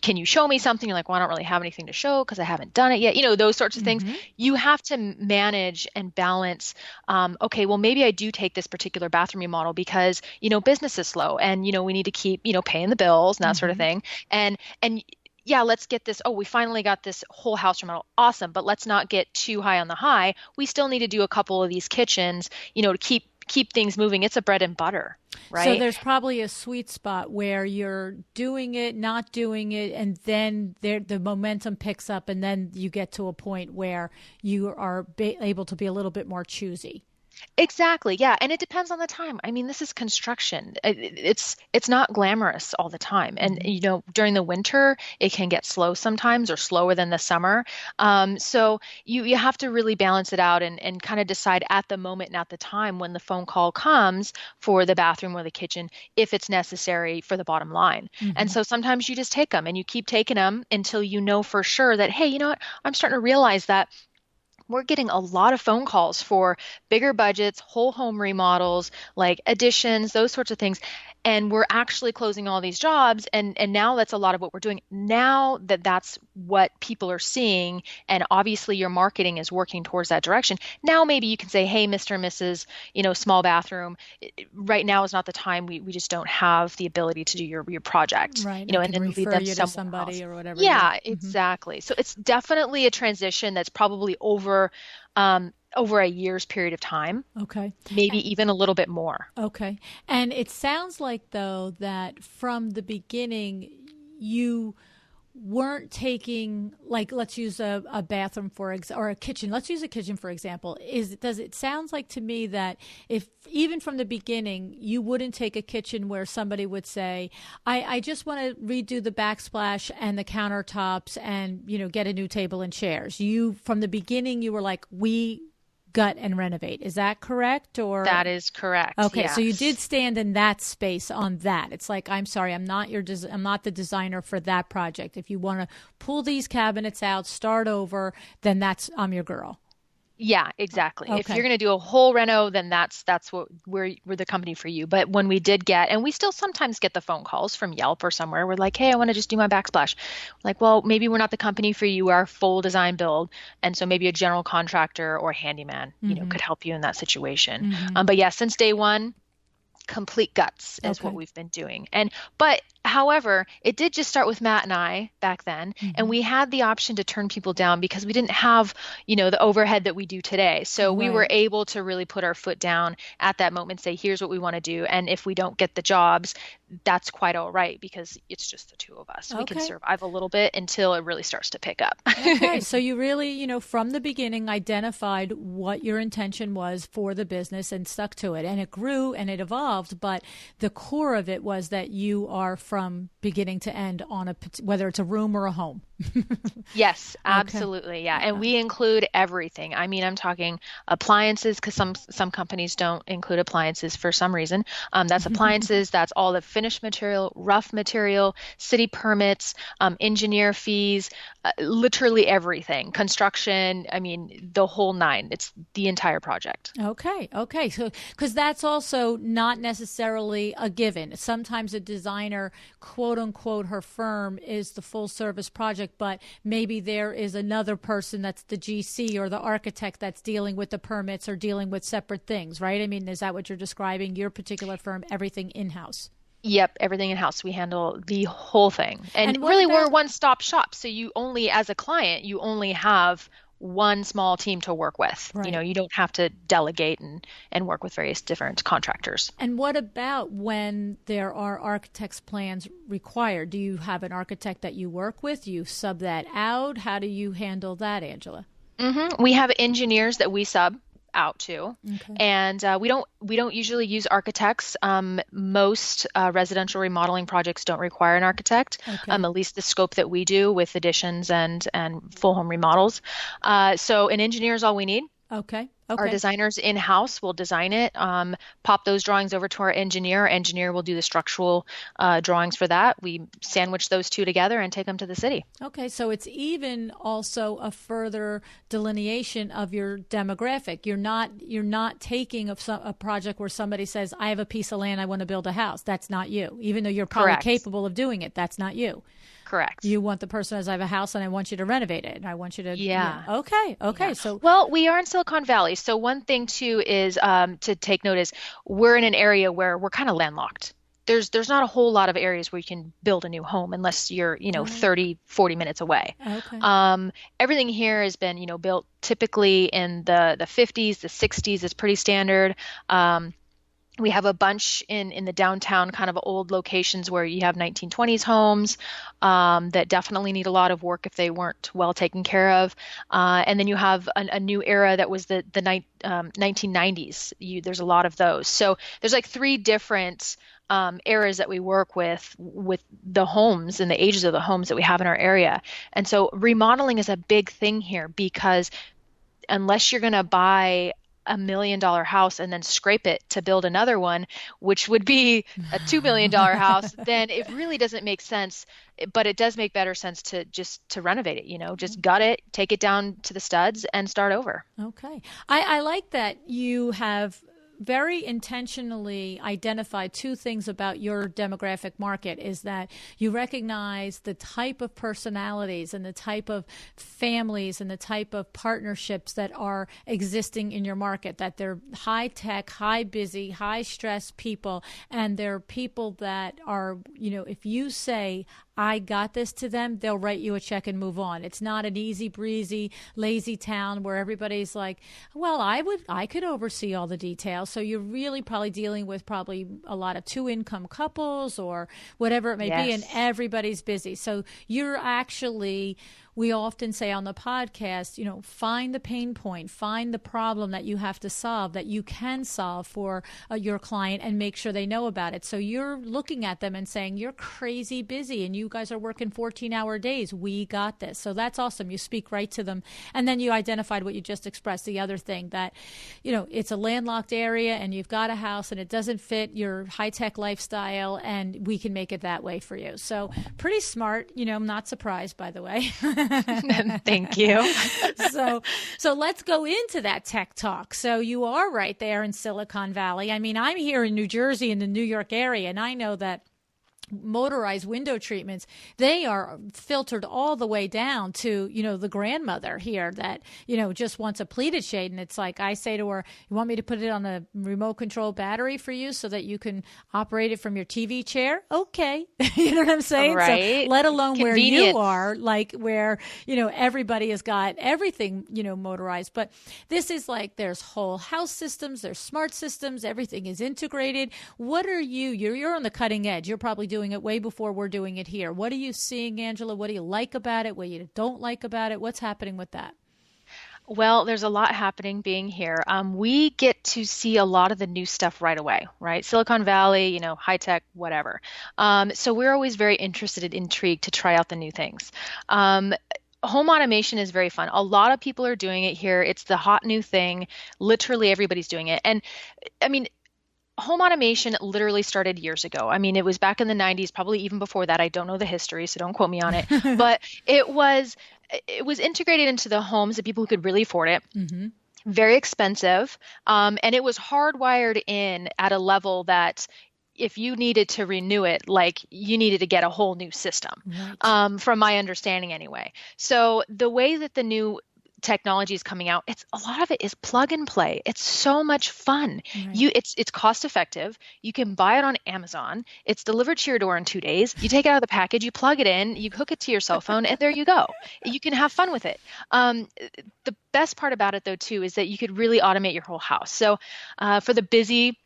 can you show me something? You're like, well, I don't really have anything to show because I haven't done it yet. Those sorts of things. You have to manage and balance. Okay, well, maybe I do take this particular bathroom remodel because, business is slow, and, we need to keep, paying the bills and that sort of thing. And yeah, let's get this. Oh, we finally got this whole house remodel. Awesome. But let's not get too high on the high. We still need to do a couple of these kitchens, to keep things moving. It's a bread and butter, right? So there's probably a sweet spot where you're doing it, not doing it, and then the momentum picks up, and then you get to a point where you are able to be a little bit more choosy. Exactly. Yeah. And it depends on the time. I mean, this is construction. It's not glamorous all the time. And, during the winter, it can get slow sometimes, or slower than the summer. So you have to really balance it out and kind of decide at the moment and at the time when the phone call comes for the bathroom or the kitchen, if it's necessary for the bottom line. And so sometimes you just take them, and you keep taking them until you know for sure that, hey, you know what, I'm starting to realize that we're getting a lot of phone calls for bigger budgets, whole home remodels, like additions, those sorts of things. And we're actually closing all these jobs. And now that's a lot of what we're doing. Now that's what people are seeing, and obviously your marketing is working towards that direction. Now maybe you can say, hey, Mr. and Mrs., small bathroom, right now is not the time. We just don't have the ability to do your project. Right. And then refer lead them you to somebody else. Or whatever. Yeah, exactly. So it's definitely a transition that's probably over a year's period of time. Okay. Maybe even a little bit more. Okay. And it sounds like, though, that from the beginning, you weren't taking, like, let's use a bathroom or a kitchen. Let's use a kitchen, for example. It sounds like to me that if even from the beginning, you wouldn't take a kitchen where somebody would say, I just want to redo the backsplash and the countertops and, get a new table and chairs. From the beginning, you were like, we gut and renovate. Is that correct? Or that is correct. Okay, yes. So you did stand in that space on that. It's like, I'm sorry, I'm not the designer for that project. If you want to pull these cabinets out, start over, then I'm your girl. Yeah, exactly. Okay. If you're going to do a whole reno, then that's what we're the company for you. But when we did get, and we still sometimes get the phone calls from Yelp or somewhere, we're like, hey, I want to just do my backsplash. Like, well, maybe we're not the company for you. We're full design build, and so maybe a general contractor or handyman, could help you in that situation. But yeah, since day one, complete guts is what we've been doing. But however, it did just start with Matt and I back then, and we had the option to turn people down because we didn't have, the overhead that we do today. So we were able to really put our foot down at that moment and say, here's what we want to do. And if we don't get the jobs, that's quite all right, because it's just the two of us. We can survive a little bit until it really starts to pick up. Okay. So you really, from the beginning, identified what your intention was for the business and stuck to it. And it grew and it evolved. But the core of it was that you are from beginning to end on whether it's a room or a home. Yes, absolutely. Yeah. And we include everything. I mean, I'm talking appliances because some companies don't include appliances for some reason. That's appliances, that's all the finished material, rough material, city permits, engineer fees, literally everything. Construction, I mean, the whole nine. It's the entire project. Okay. So, because that's also not necessarily a given. Sometimes a designer, quote unquote, her firm is the full service project, but maybe there is another person that's the GC or the architect that's dealing with the permits or dealing with separate things, right? I mean, is that what you're describing? Your particular firm, everything in-house? Yep, everything in-house. We handle the whole thing. And what really, about- we're a one-stop shop. So you only, as a client, you only have one small team to work with. Right. You know, you don't have to delegate and work with various different contractors. And what about when there are architect's plans required? Do you have an architect that you work with? Do you sub that out? How do you handle that, Angela? We have engineers that we sub out to, and we don't usually use architects. Most residential remodeling projects don't require an architect, at least the scope that we do with additions and full home remodels. So an engineer is all we need. Okay. Our designers in-house will design it, pop those drawings over to our engineer. Our engineer will do the structural drawings for that. We sandwich those two together and take them to the city. Okay, so it's even also a further delineation of your demographic. You're not taking a project where somebody says, I have a piece of land, I want to build a house. That's not you. Even though you're probably capable of doing it, that's not you. Correct. You want the person who says, I have a house and I want you to renovate it. And I want you to. Yeah. Okay. Yeah. So, well, we are in Silicon Valley. So one thing too is to take note is we're in an area where we're kind of landlocked. There's not a whole lot of areas where you can build a new home unless you're, 30, 40 minutes away. Okay. Everything here has been, built typically in the 50s, the 60s is pretty standard. We have a bunch in the downtown kind of old locations where you have 1920s homes that definitely need a lot of work if they weren't well taken care of. And then you have a new era that was the 1990s. There's a lot of those. So there's like three different eras that we work with the homes and the ages of the homes that we have in our area. And so remodeling is a big thing here because unless you're going to buy $1 million house and then scrape it to build another one, which would be a $2 million house, then it really doesn't make sense. But it does make better sense to renovate it, just gut it, take it down to the studs and start over. Okay. I like that you have very intentionally identified two things about your demographic market is that you recognize the type of personalities and the type of families and the type of partnerships that are existing in your market, that they're high tech, high busy, high stress people. And they're people that are, if you say, I got this to them, they'll write you a check and move on. It's not an easy breezy, lazy town where everybody's like, well, I could oversee all the details. So you're really probably dealing with probably a lot of 2-income couples or whatever it may be, and everybody's busy. So you're actually, we often say on the podcast, find the pain point, find the problem that you have to solve, that you can solve for your client and make sure they know about it. So you're looking at them and saying, you're crazy busy and you guys are working 14-hour days. We got this. So that's awesome. You speak right to them. And then you identified what you just expressed, the other thing that, it's a landlocked area and you've got a house and it doesn't fit your high-tech lifestyle and we can make it that way for you. So pretty smart. I'm not surprised, by the way. Thank you. So let's go into that tech talk. So you are right there in Silicon Valley. I mean, I'm here in New Jersey in the New York area, and I know that motorized window treatments, they are filtered all the way down to, the grandmother here that, just wants a pleated shade. And it's like, I say to her, you want me to put it on a remote control battery for you so that you can operate it from your TV chair? Okay. You know what I'm saying? Right. So let alone where you are, like where, everybody has got everything, motorized. But this is like, there's whole house systems, there's smart systems, everything is integrated. What are you're on the cutting edge. You're probably doing it way before we're doing it here. What are you seeing, Angela? What do you like about it? What you don't like about it? What's happening with that? Well, there's a lot happening being here. We get to see a lot of the new stuff right away, right? Silicon Valley, high tech, whatever. So we're always very interested and intrigued to try out the new things. Home automation is very fun. A lot of people are doing it here. It's the hot new thing. Literally everybody's doing it. And I mean, home automation literally started years ago. I mean, it was back in the 90s, probably even before that. I don't know the history, so don't quote me on it. But it was integrated into the homes of people who could really afford it. Mm-hmm. Very expensive. And it was hardwired in at a level that if you needed to renew it, like you needed to get a whole new system, Right. from my understanding anyway. So the way that the new technology is coming out, it's a lot of it is plug and play. It's so much fun. Right. It's cost effective. You can buy it on Amazon. It's delivered to your door in 2 days. You take it out of the package, you plug it in, you hook it to your cell phone, and there you go. You can have fun with it. The best part about it though too is that you could really automate your whole house. So for the busy,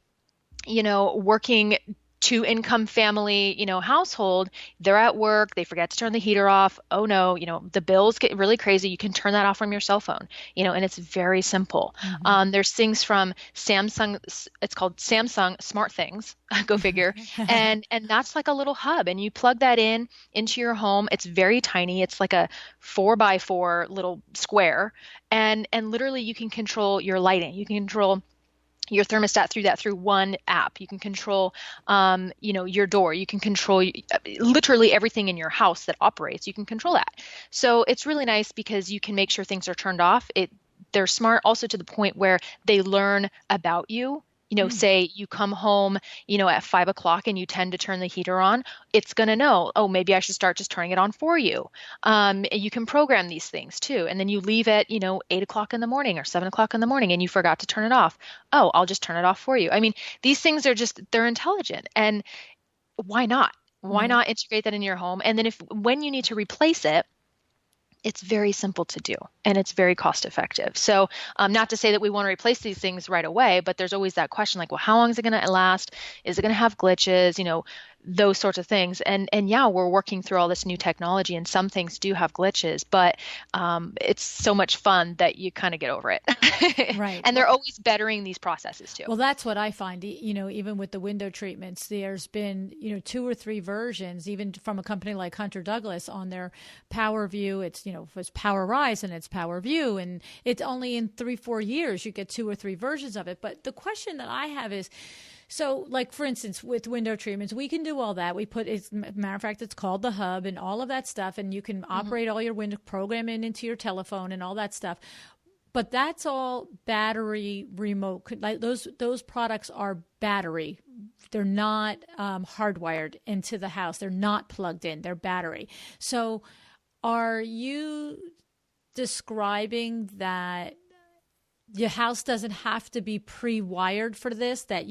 working two-income family, household, they're at work, they forget to turn the heater off. Oh no, the bills get really crazy. You can turn that off from your cell phone, and it's very simple. Mm-hmm. There's things from Samsung, it's called Samsung Smart Things, go figure. And that's like a little hub, and you plug that into your home. It's very tiny. It's like a 4x4 little square. And literally you can control your lighting. You can control your thermostat through one app. You can control, your door. You can control literally everything in your house that operates. You can control that. So it's really nice because you can make sure things are turned off. They're smart also to the point where they learn about you. Say you come home, at 5 o'clock and you tend to turn the heater on, it's going to know, oh, maybe I should start just turning it on for you. You can program these things too. And then you leave at, 8 o'clock in the morning or 7 o'clock in the morning and you forgot to turn it off. Oh, I'll just turn it off for you. I mean, these things are they're intelligent. And why not? Why not integrate that in your home? And then when you need to replace it, it's very simple to do and it's very cost effective. So not to say that we want to replace these things right away, but there's always that question like, well, how long is it going to last? Is it going to have glitches? Those sorts of things. And yeah, we're working through all this new technology and some things do have glitches, but it's so much fun that you kind of get over it. Right. And they're always bettering these processes too. Well, that's what I find, even with the window treatments, there's been, 2 or 3 versions, even from a company like Hunter Douglas on their Power View. It's, it's Power Rise and it's Power View. And it's only in 3-4 years you get 2 or 3 versions of it. But the question that I have is, so, like, for instance, with window treatments, we can do all that. Matter of fact, it's called the hub and all of that stuff. And you can operate all your window, program it into your telephone and all that stuff. But that's all battery remote. Like those products are battery. They're not hardwired into the house. They're not plugged in. They're battery. So are you describing that your house doesn't have to be pre-wired for this, if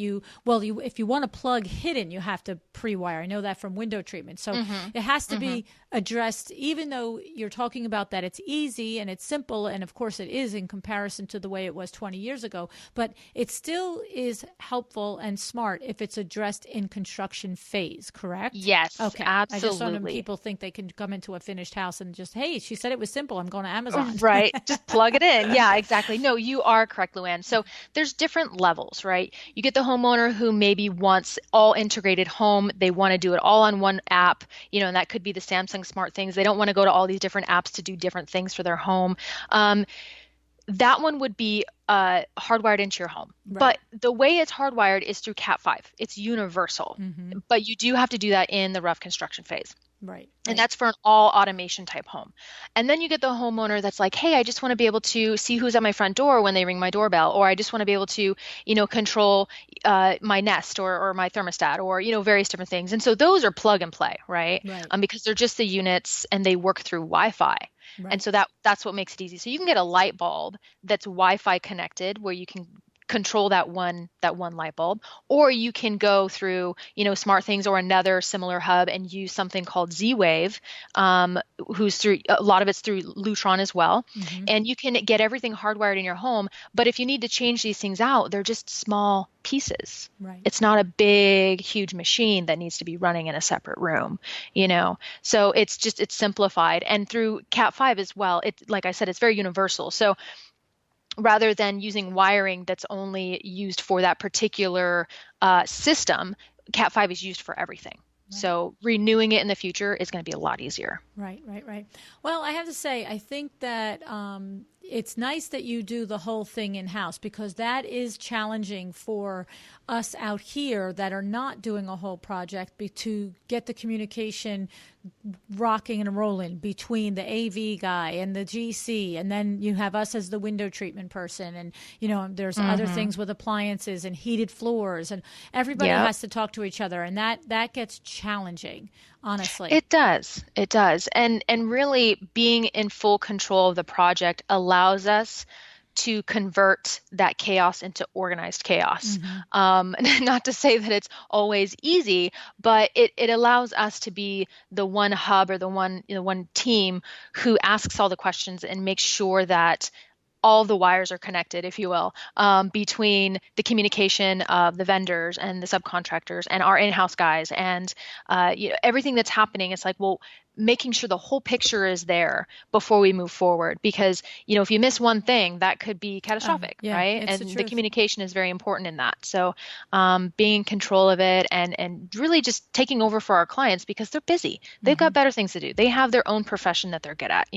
you want a plug hidden, you have to pre-wire. I know that from window treatment. So it has to be addressed, even though you're talking about that it's easy and it's simple. And of course it is in comparison to the way it was 20 years ago, but it still is helpful and smart if it's addressed in construction phase, correct? Yes, okay. Absolutely. I just don't know people think they can come into a finished house and just, hey, she said it was simple, I'm going to Amazon. Right. Just plug it in. Yeah, exactly. No, you are correct, LuAnn. So there's different levels, right? You get the homeowner who maybe wants all integrated home. They want to do it all on one app, and that could be the Samsung Smart Things. They don't want to go to all these different apps to do different things for their home. That one would be hardwired into your home. Right. But the way it's hardwired is through Cat 5. It's universal. But you do have to do that in the rough construction phase. Right. And that's for an all automation type home. And then you get the homeowner that's like, hey, I just want to be able to see who's at my front door when they ring my doorbell, or I just want to be able to, control my Nest or my thermostat or, various different things. And so those are plug and play, right? Because they're just the units and they work through Wi-Fi. Right. And so that's what makes it easy. So you can get a light bulb that's Wi-Fi connected where you can control that one light bulb, or you can go through, Smart Things or another similar hub and use something called Z-Wave, who's through a lot of it's through Lutron as well. And you can get everything hardwired in your home. But if you need to change these things out, they're just small pieces. Right. It's not a big, huge machine that needs to be running in a separate room, So it's simplified. And through Cat 5 as well, like I said, it's very universal. So rather than using wiring that's only used for that particular system. Cat 5 is used for everything. So renewing it in the future is going to be a lot easier. Right. Well, I have to say, I think that it's nice that you do the whole thing in-house, because that is challenging for us out here that are not doing a whole project to get the communication rocking and rolling between the AV guy and the GC, and then you have us as the window treatment person, and there's other things with appliances and heated floors, and everybody has to talk to each other, and that gets challenging, honestly. It does. And really being in full control of the project allows us to convert that chaos into organized chaos. Not to say that it's always easy, but it allows us to be the one hub or the one team who asks all the questions and makes sure that all the wires are connected, if you will, between the communication of the vendors and the subcontractors and our in-house guys, and everything that's happening. It's like, well, making sure the whole picture is there before we move forward, because if you miss one thing, that could be catastrophic, right? And the communication is very important in that. So being in control of it and really just taking over for our clients, because they're busy. They've got better things to do. They have their own profession that they're good at.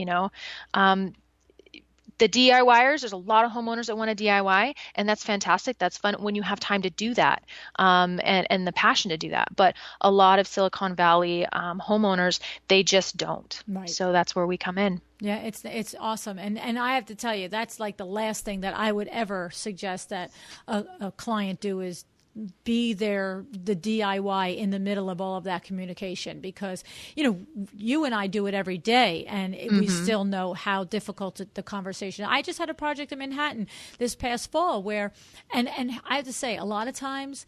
The DIYers, there's a lot of homeowners that want to DIY, and that's fantastic. That's fun when you have time to do that, and the passion to do that. But a lot of Silicon Valley homeowners, they just don't. Right. So that's where we come in. Yeah, it's awesome. And I have to tell you, that's like the last thing that I would ever suggest that a client do is be the DIY in the middle of all of that communication, because you and I do it every day, and we still know how difficult the conversation. I just had a project in Manhattan this past fall where, and I have to say, a lot of times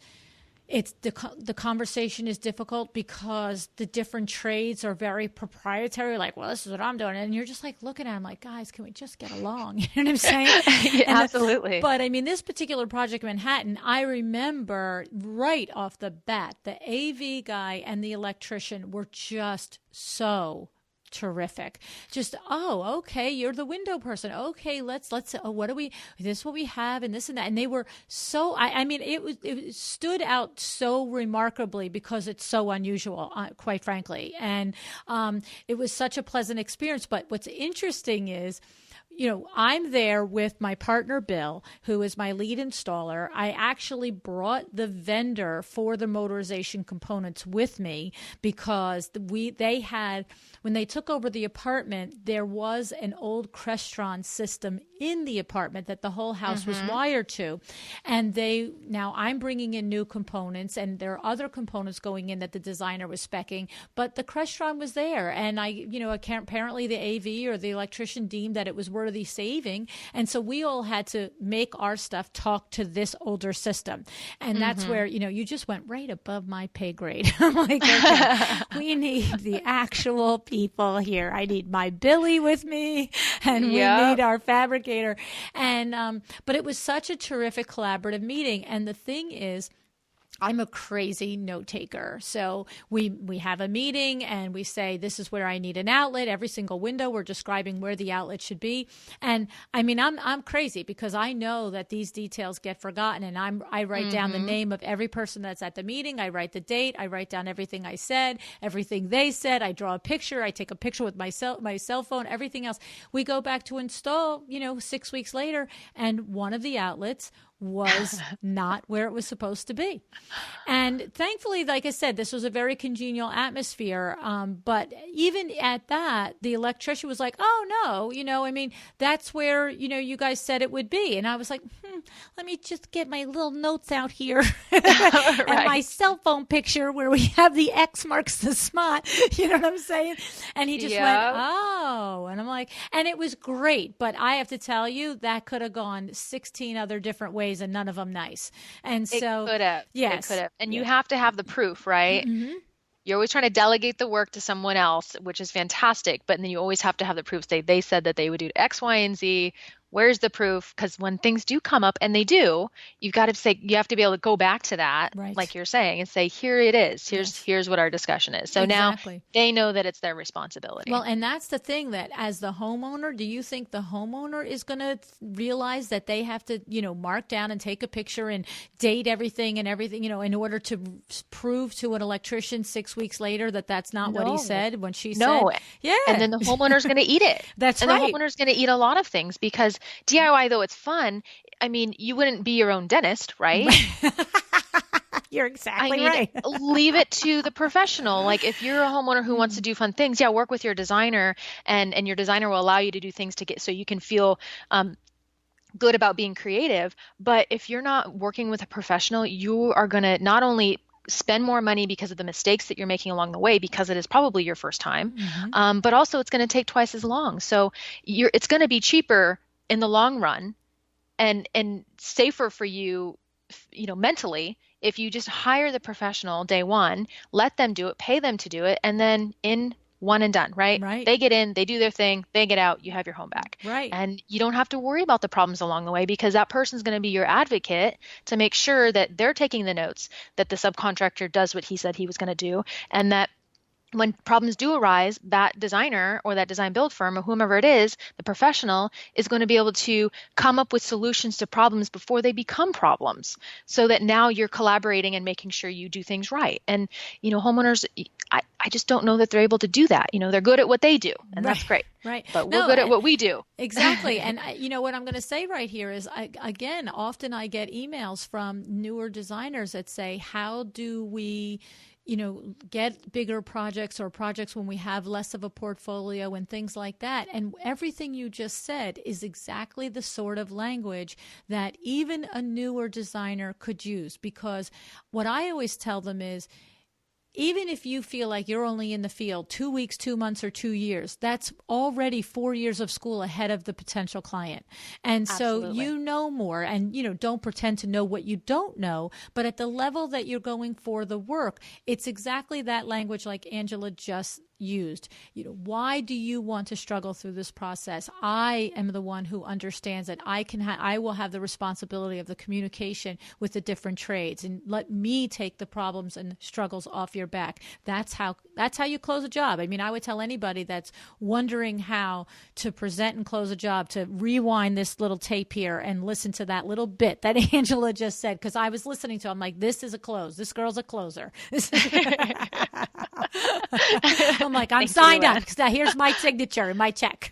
it's the conversation is difficult because the different trades are very proprietary. Like, well, this is what I'm doing, and you're just like looking at them like, guys, can we just get along? You know what I'm saying? Absolutely. But I mean, this particular project in Manhattan, I remember right off the bat, the AV guy and the electrician were just so terrific. Just, oh, okay, you're the window person. Okay, let's what do we, this is what we have, and this and that. And they were so, I mean, it stood out so remarkably because it's so unusual, quite frankly. And it was such a pleasant experience. But what's interesting is, I'm there with my partner, Bill, who is my lead installer. I actually brought the vendor for the motorization components with me because they had, when they took over the apartment, there was an old Crestron system in the apartment that the whole house was wired to. And now I'm bringing in new components, and there are other components going in that the designer was speccing, but the Crestron was there. And apparently the AV or the electrician deemed that it was worthy saving, and so we all had to make our stuff talk to this older system, and that's where you just went right above my pay grade. I'm like, okay, we need the actual people here. I need my Billy with me, and we need our fabricator, and but it was such a terrific collaborative meeting. And the thing is, I'm a crazy note taker. So we have a meeting and we say, this is where I need an outlet. Every single window, we're describing where the outlet should be. And I mean, I'm crazy because I know that these details get forgotten, and I write down the name of every person that's at the meeting. I write the date. I write down everything I said, everything they said. I draw a picture. I take a picture with my cell phone, everything else. We go back to install, 6 weeks later, and one of the outlets was not where it was supposed to be. And thankfully, like I said, this was a very congenial atmosphere. But even at that, the electrician was like, oh, no, I mean, that's where, you guys said it would be. And I was like, let me just get my little notes out here and my cell phone picture where we have the X marks the spot. You know what I'm saying? And he just went, oh. And I'm like, and it was great. But I have to tell you, that could have gone 16 other different ways, and none of them nice. And so it could have. Yes. It could have. And you have to have the proof, right? You're always trying to delegate the work to someone else, which is fantastic. But then you always have to have the proof. They said that they would do X, Y, and Z. Where's the proof? Because when things do come up, and they do, you have to be able to go back to that, Right. like you're saying, and say, here it is. Yes. Here's what our discussion is. So Exactly. now they know that it's their responsibility. Well, and that's the thing, that as the homeowner, do you think the homeowner is going to realize that they have to, mark down and take a picture and date everything and everything, in order to prove to an electrician 6 weeks later that that's not what he said when she said? Yeah. And then the homeowner's going to eat it. That's and right. And the homeowner's going to eat a lot of things, because DIY, though it's fun, I mean, you wouldn't be your own dentist, right? You're exactly right. Leave it to the professional. Like, if you're a homeowner who wants to do fun things, work with your designer, and your designer will allow you to do things so you can feel good about being creative. But if you're not working with a professional, you are going to not only spend more money because of the mistakes that you're making along the way, because it is probably your first time, but also it's going to take twice as long. So it's going to be cheaper in the long run, and safer for you, mentally, if you just hire the professional day one, let them do it, pay them to do it, and then in one and done, right? Right. They get in, they do their thing, they get out, you have your home back. Right. And you don't have to worry about the problems along the way, because that person's going to be your advocate to make sure that they're taking the notes, that the subcontractor does what he said he was going to do, and that when problems do arise, that designer or that design build firm or whomever it is, the professional, is going to be able to come up with solutions to problems before they become problems, so that now you're collaborating and making sure you do things right. And, homeowners, I just don't know that they're able to do that. They're good at what they do, and that's great. Right. But we're good at what we do. Exactly. And what I'm going to say right here is, often I get emails from newer designers that say, how do we get bigger projects, or projects when we have less of a portfolio and things like that. And everything you just said is exactly the sort of language that even a newer designer could use, because what I always tell them is, even if you feel like you're only in the field 2 weeks, 2 months, or 2 years, that's already 4 years of school ahead of the potential client. And Absolutely. So you know more, and, don't pretend to know what you don't know, but at the level that you're going for the work, it's exactly that language like Angela just used. Why do you want to struggle through this process? I am the one who understands that I will have the responsibility of the communication with the different trades, and let me take the problems and struggles off your back. That's how you close a job. I mean, I would tell anybody that's wondering how to present and close a job to rewind this little tape here and listen to that little bit that Angela just said, because I was listening to it. I'm like, this is a close. This girl's a closer. I'm like, I'm signed up. Here's my signature and my check.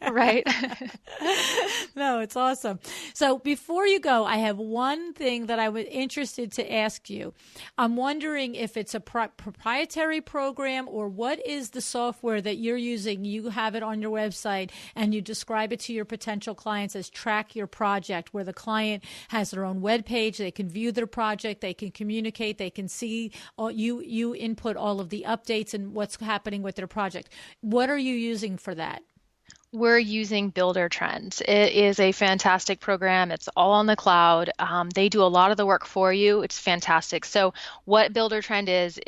Right. No, it's awesome. So before you go, I have one thing that I was interested to ask you. I'm wondering if it's a proprietary program, or what is the software that you're using? You have it on your website and you describe it to your potential clients as Track Your Project, where the client has their own web page. They can view their project. They can communicate. They can see you input all of the updates and what's happening with their project. What are you using for that? We're using Builder Trends. It is a fantastic program. It's all on the cloud. They do a lot of the work for you. It's fantastic. So what Builder Trend is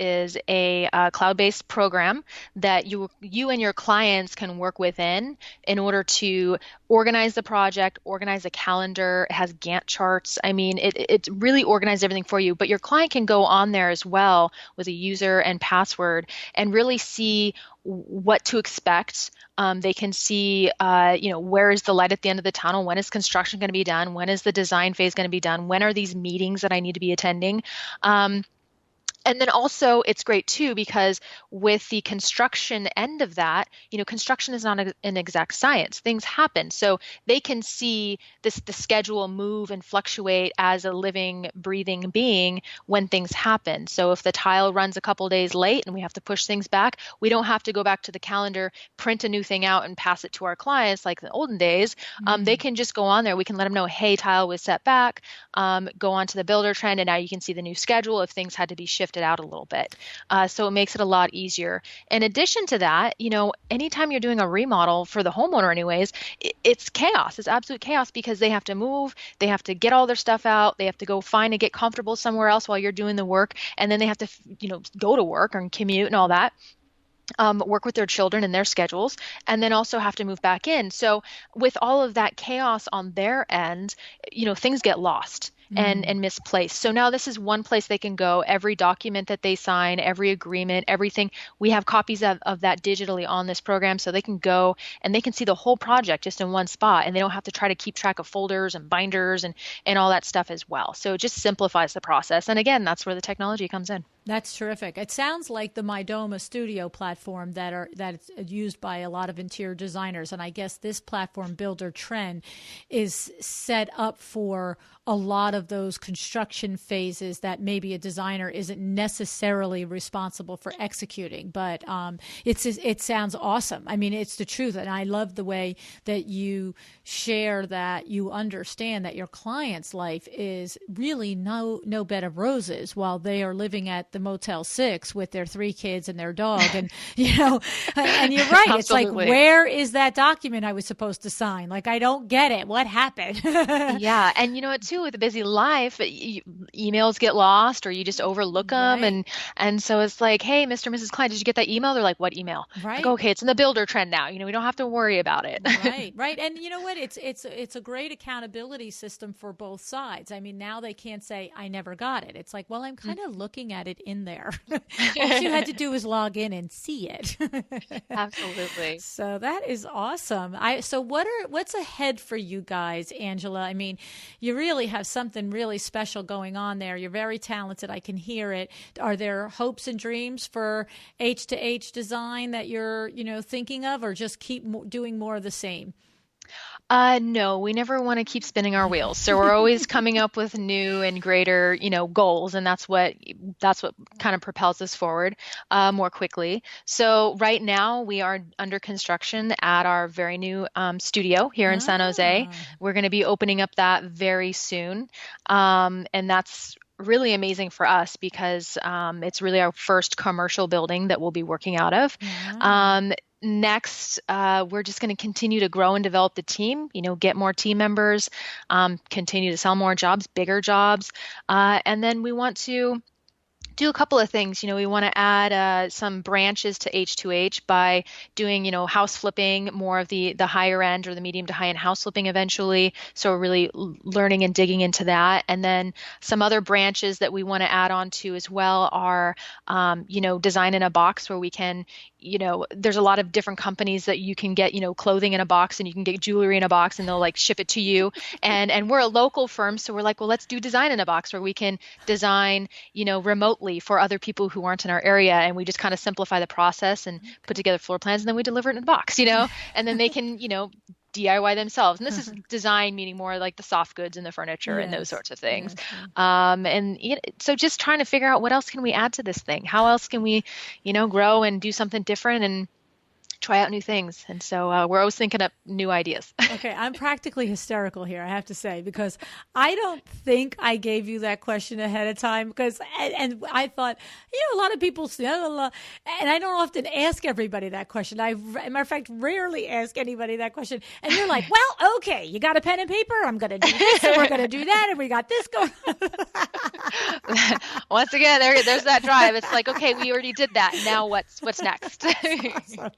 a cloud-based program that you and your clients can work within in order to organize the project, organize a calendar. It has Gantt charts. I mean, it really organizes everything for you. But your client can go on there as well with a user and password and really see what to expect. They can see, where is the light at the end of the tunnel? When is construction going to be done? When is the design phase going to be done? When are these meetings that I need to be attending? And then also it's great too, because with the construction end of that, construction is not an exact science. Things happen. So they can see the schedule move and fluctuate as a living, breathing being when things happen. So if the tile runs a couple days late and we have to push things back, we don't have to go back to the calendar, print a new thing out and pass it to our clients like the olden days. They can just go on there. We can let them know, hey, tile was set back, go on to the Builder Trend, and now you can see the new schedule if things had to be shifted out a little bit. So it makes it a lot easier. In addition to that, anytime you're doing a remodel for the homeowner anyways, it's chaos. It's absolute chaos, because they have to move, they have to get all their stuff out, they have to go find and get comfortable somewhere else while you're doing the work, and then they have to, go to work and commute and all that. work with their children and their schedules, and then also have to move back in. So with all of that chaos on their end, things get lost and misplaced. So now this is one place they can go. Every document that they sign, every agreement, everything, we have copies of that digitally on this program, so they can go and they can see the whole project just in one spot, and they don't have to try to keep track of folders and binders and all that stuff as well. So it just simplifies the process. And again, that's where the technology comes in. That's terrific. It sounds like the Mydoma Studio platform that's used by a lot of interior designers. And I guess this platform, Builder Trend, is set up for a lot of those construction phases that maybe a designer isn't necessarily responsible for executing. But it sounds awesome. I mean, it's the truth. And I love the way that you share that you understand that your client's life is really no bed of roses while they are living at the Motel 6 with their 3 kids and their dog. And, and you're right. It's like, where is that document I was supposed to sign? Like, I don't get it. What happened? Yeah. And you know what, too, with a busy life, emails get lost or you just overlook them. Right. And so it's like, hey, Mr. and Mrs. Klein, did you get that email? They're like, what email? Right. Like, okay, it's in the Builder Trend now. We don't have to worry about it. Right. And you know what? It's a great accountability system for both sides. I mean, now they can't say, I never got it. It's like, well, I'm kind of looking at it in there. All you had to do was log in and see it. Absolutely. So that is awesome. So what's ahead for you guys, Angela? I mean, you really have something really special going on there. You're very talented. I can hear it. Are there hopes and dreams for H2H Design that you're, thinking of, or just keep doing more of the same? No, we never want to keep spinning our wheels. So we're always coming up with new and greater, goals. And that's what kind of propels us forward more quickly. So right now we are under construction at our very new studio here in San Jose. We're going to be opening up that very soon. And that's really amazing for us because it's really our first commercial building that we'll be working out of. Next, we're just going to continue to grow and develop the team, get more team members, continue to sell more jobs, bigger jobs. And then we want to do a couple of things. We want to add some branches to H2H by doing, house flipping, more of the higher end or the medium to high end house flipping eventually. So we're really learning and digging into that. And then some other branches that we want to add on to as well are, design in a box where we can, there's a lot of different companies that you can get, clothing in a box and you can get jewelry in a box and they'll like ship it to you. And we're a local firm. So we're like, well, let's do design in a box where we can design, remotely for other people who aren't in our area. And we just kind of simplify the process and put together floor plans, and then we deliver it in a box, and then they can, DIY themselves. And this is design, meaning more like the soft goods and the furniture and those sorts of things. So just trying to figure out what else can we add to this thing? How else can we, grow and do something different and try out new things. And so we're always thinking up new ideas. Okay, I'm practically hysterical here, I have to say, because I don't think I gave you that question ahead of time and I thought, a lot of people say, and I don't often ask everybody that question. I, matter of fact, rarely ask anybody that question. And you're like, well, okay, you got a pen and paper? I'm going to do this and we're going to do that and we got this going on. Once again, there's that drive. It's like, okay, we already did that. Now what's next? Awesome.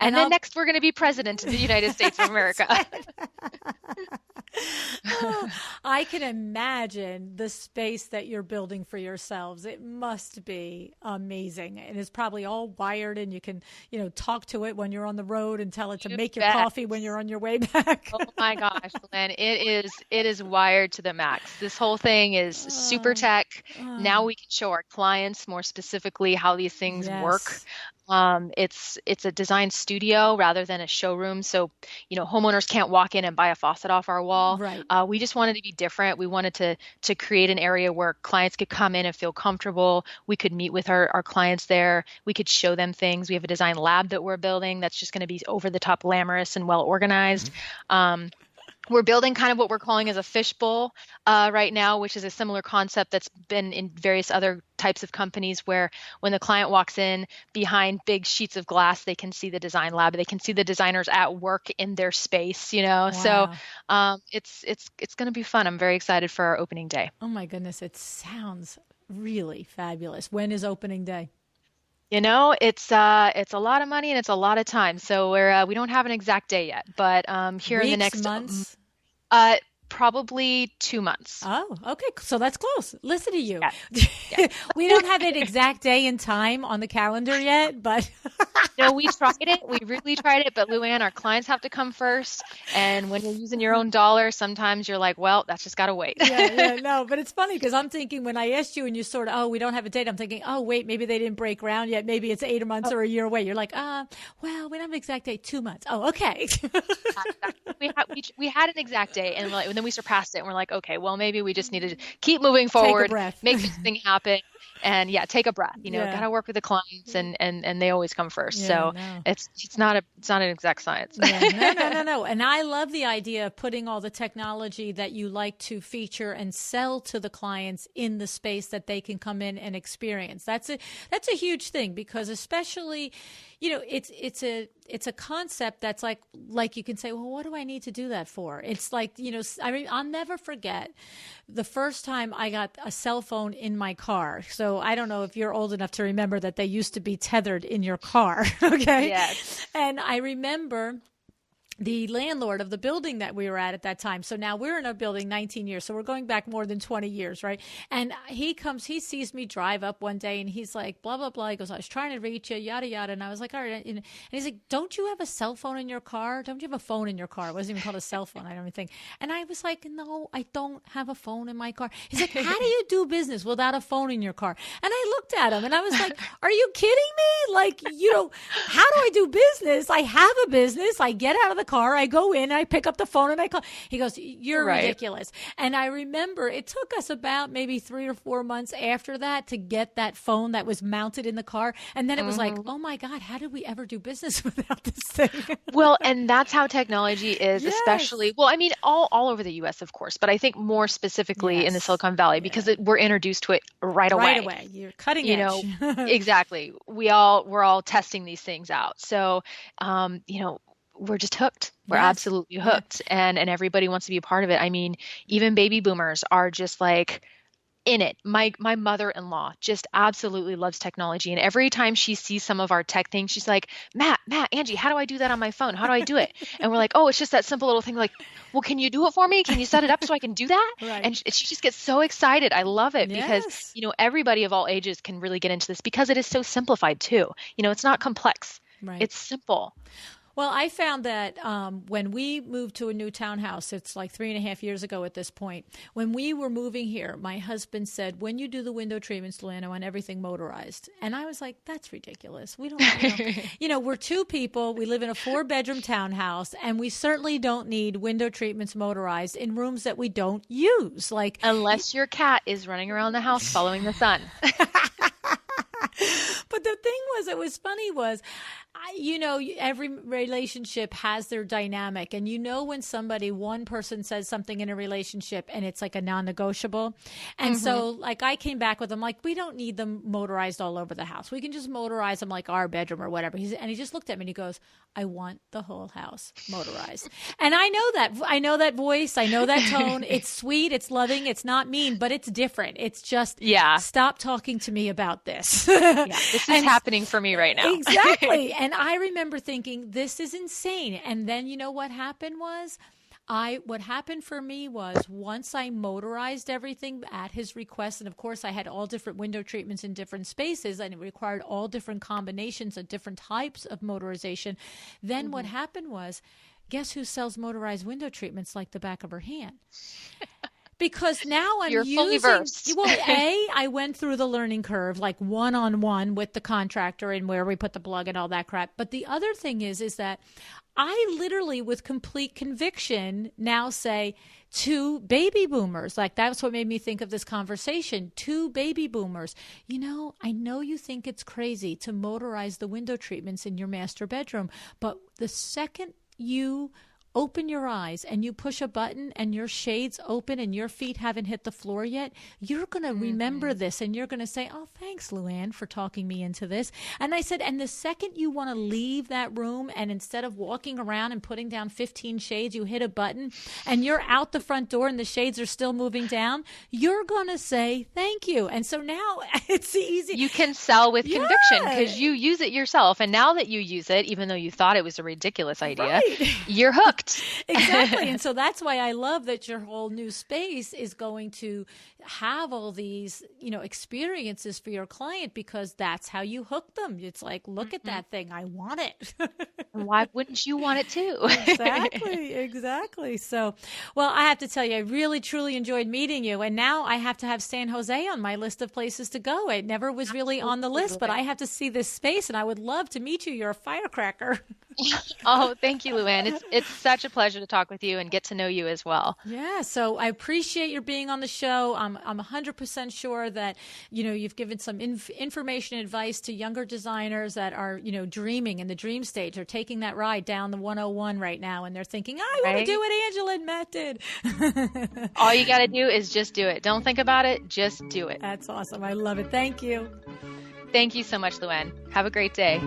And then next we're going to be president of the United States of America. I can imagine the space that you're building for yourselves. It must be amazing. And it's probably all wired and you can, talk to it when you're on the road and tell it to make your coffee when you're on your way back. Oh my gosh, LuAnn, it is wired to the max. This whole thing is super tech. Now we can show our clients more specifically how these things work. It's a design studio rather than a showroom. So, homeowners can't walk in and buy a faucet off our wall. Right. We just wanted to be different. We wanted to create an area where clients could come in and feel comfortable. We could meet with our clients there. We3could show them things. We have a design lab that we're building that's just going to be over the top glamorous and well organized. We're building kind of what we're calling as a fishbowl right now, which is a similar concept that's been in various other types of companies where when the client walks in behind big sheets of glass, they can see the design lab. They can see the designers at work in their space, Wow. So it's going to be fun. I'm very excited for our opening day. Oh my goodness. It sounds really fabulous. When is opening day? It's a lot of money and it's a lot of time. So we don't have an exact day yet, but here in the Weeks, next months? uh, probably 2 months. Oh, okay. So that's close. Listen to you. Yeah. Yeah. We don't have an exact day and time on the calendar yet, but No, we tried it. We really tried it, but LuAnn, our clients have to come first. And when you're using your own dollar, sometimes you're like, well, that's just got to wait. No, but it's funny because I'm thinking when I asked you and you sort of, oh, we don't have a date. I'm thinking, oh, wait, maybe they didn't break ground yet. Maybe it's 8 months or a year away. You're like, well, we don't have an exact date. 2 months. Oh, okay. We had an exact date, and then we surpassed it, and we're like, okay, well, maybe we just need to keep moving forward, Take a breath. make this thing happen, and take a breath. Got to work with the clients, and they always come first. Yeah, so it's not an exact science. No. And I love the idea of putting all the technology that you like to feature and sell to the clients in the space that they can come in and experience. That's a huge thing because especially, it's a concept that's like you can say, well, what do I need to do that for? It's like, I'll never forget the first time I got a cell phone in my car. So I don't know if you're old enough to remember that they used to be tethered in your car. Okay. Yes. And I remember the landlord of the building that we were at that time. So now we're in a building 19 years. So we're going back more than 20 years, right? And he sees me drive up one day and he's like, blah, blah, blah. He goes, I was trying to reach you, yada, yada. And I was like, all right. And he's like, don't you have a cell phone in your car? Don't you have a phone in your car? It wasn't even called a cell phone, I don't even think. And I was like, no, I don't have a phone in my car. He's like, how do you do business without a phone in your car? And I looked at him and I was like, are you kidding me? Like, how do I do business? I have a business. I get out of the car, I go in, I pick up the phone and I call. He goes, you're ridiculous. And I remember it took us about maybe 3 or 4 months after that to get that phone that was mounted in the car. And then it was like, oh my God, how did we ever do business without this thing? Well, and that's how technology is, especially, well, I mean, all over the US, of course, but I think more specifically in the Silicon Valley because we're introduced to it right away. Right away. You're cutting edge. Exactly. We're all testing these things out. So, we're just hooked. We're absolutely hooked. And everybody wants to be a part of it. I mean, even baby boomers are just like in it. My mother-in-law just absolutely loves technology. And every time she sees some of our tech things, she's like, Matt, Angie, how do I do that on my phone? How do I do it? And we're like, oh, it's just that simple little thing. Like, well, can you do it for me? Can you set it up so I can do that? Right. And she just gets so excited. I love it because, everybody of all ages can really get into this because it is so simplified too. It's not complex. Right. It's simple. Well, I found that when we moved to a new townhouse, it's like 3.5 years ago at this point, when we were moving here, my husband said, when you do the window treatments, LuAnn, I want everything motorized. And I was like, that's ridiculous. We don't, we're 2 people. We live in a 4-bedroom townhouse, and we certainly don't need window treatments motorized in rooms that we don't use. Like, unless your cat is running around the house following the sun. But the thing was funny was, every relationship has their dynamic. And when one person says something in a relationship and it's like a non-negotiable. And so like I came back with them, like, we don't need them motorized all over the house. We can just motorize them like our bedroom or whatever. He just looked at me and he goes, I want the whole house motorized. And I know that voice. I know that tone. It's sweet. It's loving. It's not mean, but it's different. It's just, stop talking to me about this. This is happening for me right now. Exactly. And I remember thinking, this is insane. And then what happened was, what happened for me was once I motorized everything at his request, and of course I had all different window treatments in different spaces, and it required all different combinations of different types of motorization. Then what happened was, guess who sells motorized window treatments like the back of her hand? Because now You're fully versed. Well, I went through the learning curve, like one-on-one with the contractor and where we put the plug and all that crap. But the other thing is that I literally, with complete conviction, now say to baby boomers, like that's what made me think of this conversation, to baby boomers, I know you think it's crazy to motorize the window treatments in your master bedroom, but the second you open your eyes and you push a button and your shades open and your feet haven't hit the floor yet, you're going to remember this and you're going to say, oh, thanks, LuAnn, for talking me into this. And I said, and the second you want to leave that room and instead of walking around and putting down 15 shades, you hit a button and you're out the front door and the shades are still moving down, you're going to say thank you. And so now it's easy. You can sell with conviction because you use it yourself. And now that you use it, even though you thought it was a ridiculous idea, you're hooked. Exactly. And so that's why I love that your whole new space is going to have all these, experiences for your client, because that's how you hook them. It's like, look at that thing. I want it. Why wouldn't you want it too? Exactly. So, well, I have to tell you, I really, truly enjoyed meeting you. And now I have to have San Jose on my list of places to go. It never was really on the list, but I have to see this space and I would love to meet you. You're a firecracker. Oh, thank you, LuAnn. It's such a pleasure to talk with you and get to know you as well. Yeah, so I appreciate your being on the show. I'm 100% sure that you've given some information and advice to younger designers that are dreaming in the dream stage. They're taking that ride down the 101 right now, and they're thinking, I want to do what Angela and Matt did. All you got to do is just do it. Don't think about it. Just do it. That's awesome. I love it. Thank you. Thank you so much, LuAnn. Have a great day.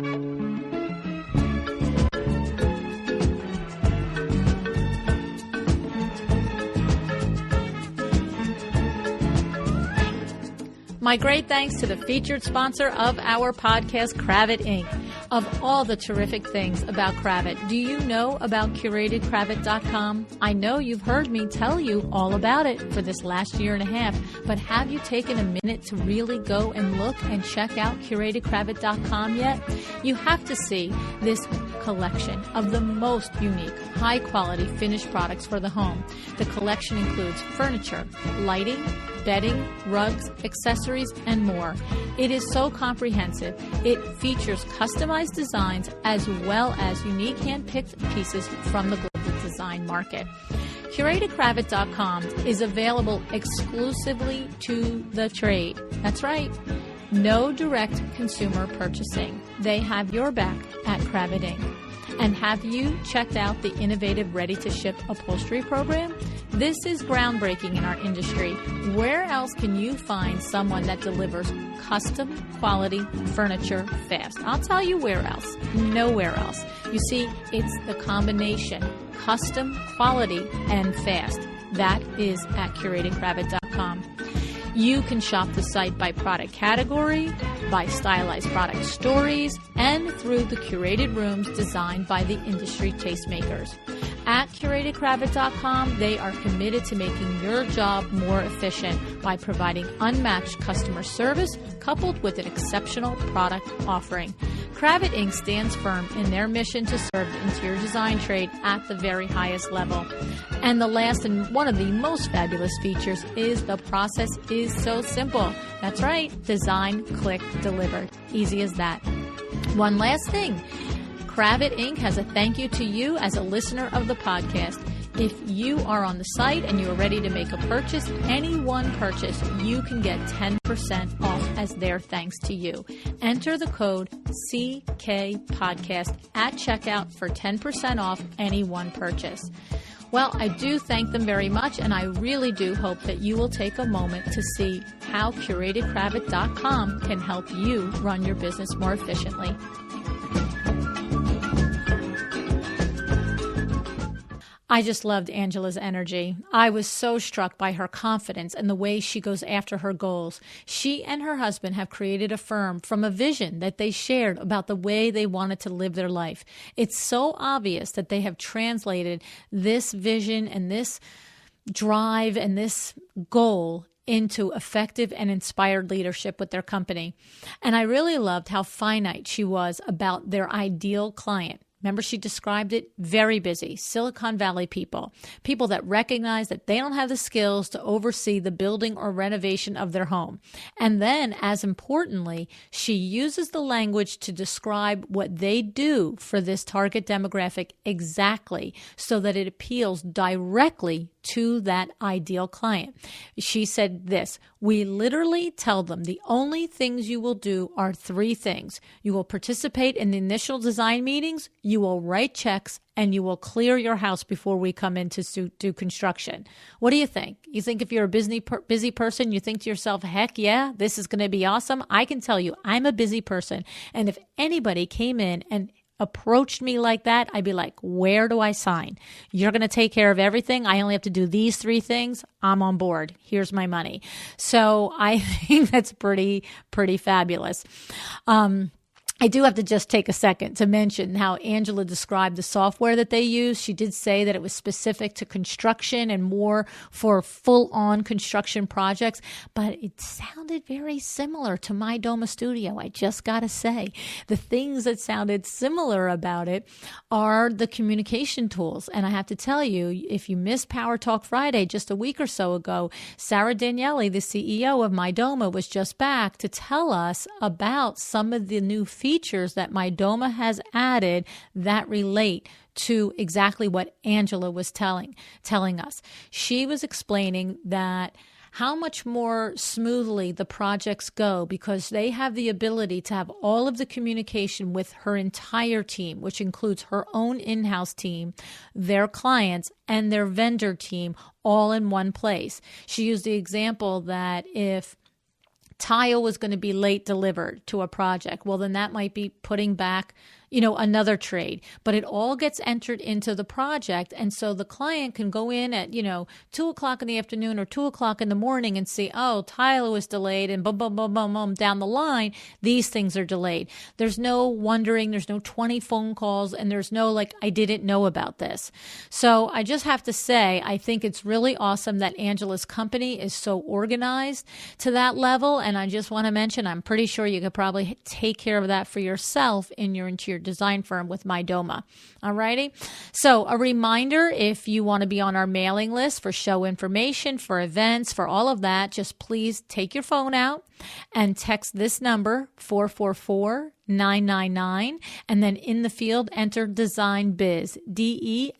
My great thanks to the featured sponsor of our podcast, Cravat Inc. Of all the terrific things about Cravat, do you know about CuratedCravat.com? I know you've heard me tell you all about it for this last year and a half, but have you taken a minute to really go and look and check out CuratedCravat.com yet? You have to see this collection of the most unique, high-quality finished products for the home. The collection includes furniture, lighting, bedding, rugs, accessories, and more. It is so comprehensive. It features customized designs as well as unique hand-picked pieces from the global design market. CuratedCravat.com is available exclusively to the trade. That's right. No direct consumer purchasing. They have your back at Cravat Inc. And have you checked out the innovative ready-to-ship upholstery program? This is groundbreaking in our industry. Where else can you find someone that delivers custom quality furniture fast? I'll tell you where else. Nowhere else. You see, it's the combination custom, quality, and fast. That is at CuratedCravat.com. You can shop the site by product category, by stylized product stories, and through the curated rooms designed by the industry tastemakers. At CuratedCravat.com, they are committed to making your job more efficient by providing unmatched customer service coupled with an exceptional product offering. Cravat Inc. stands firm in their mission to serve the interior design trade at the very highest level. And the last and one of the most fabulous features is the process is so simple. That's right. Design, click, delivered. Easy as that. One last thing. Cravat Inc. has a thank you to you as a listener of the podcast. If you are on the site and you are ready to make a purchase, any one purchase, you can get 10% off as their thanks to you. Enter the code CKPodcast at checkout for 10% off any one purchase. Well, I do thank them very much, and I really do hope that you will take a moment to see how CuratedCravat.com can help you run your business more efficiently. I just loved Angela's energy. I was so struck by her confidence and the way she goes after her goals. She and her husband have created a firm from a vision that they shared about the way they wanted to live their life. It's so obvious that they have translated this vision and this drive and this goal into effective and inspired leadership with their company. And I really loved how finite she was about their ideal client. Remember, she described it very busy, Silicon Valley people that recognize that they don't have the skills to oversee the building or renovation of their home. And then, as importantly, she uses the language to describe what they do for this target demographic exactly so that it appeals directly to that ideal client. She said this, we literally tell them the only things you will do are three things. You will participate in the initial design meetings, you will write checks, and you will clear your house before we come in to do construction. What do you think? You think if you're a busy person, you think to yourself, heck yeah, this is going to be awesome? I can tell you, I'm a busy person. And if anybody came in and approached me like that, I'd be like, where do I sign? You're going to take care of everything. I only have to do these 3 things. I'm on board. Here's my money. So I think that's pretty fabulous. I do have to just take a second to mention how Angela described the software that they use. She did say that it was specific to construction and more for full-on construction projects, but it sounded very similar to My Doma Studio. I just got to say, the things that sounded similar about it are the communication tools. And I have to tell you, if you missed Power Talk Friday just a week or so ago, Sarah Daniele, the CEO of My Doma, was just back to tell us about some of the new features that My Doma has added that relate to exactly what Angela was telling us. She was explaining that how much more smoothly the projects go because they have the ability to have all of the communication with her entire team, which includes her own in-house team, their clients, and their vendor team all in one place. She used the example that if tile was going to be late delivered to a project, well, then that might be putting back, another trade, but it all gets entered into the project. And so the client can go in at, 2:00 in the afternoon or 2:00 in the morning and see, oh, tile was delayed and boom, boom, boom, boom, boom, down the line, these things are delayed. There's no wondering, there's no 20 phone calls, and there's no I didn't know about this. So I just have to say, I think it's really awesome that Angela's company is so organized to that level. And I just want to mention, I'm pretty sure you could probably take care of that for yourself in your interior design firm with My Doma. All righty. So a reminder, if you want to be on our mailing list for show information, for events, for all of that, just please take your phone out and text this number, 444-999, and then in the field, enter Design Biz, DESIGNBIZ.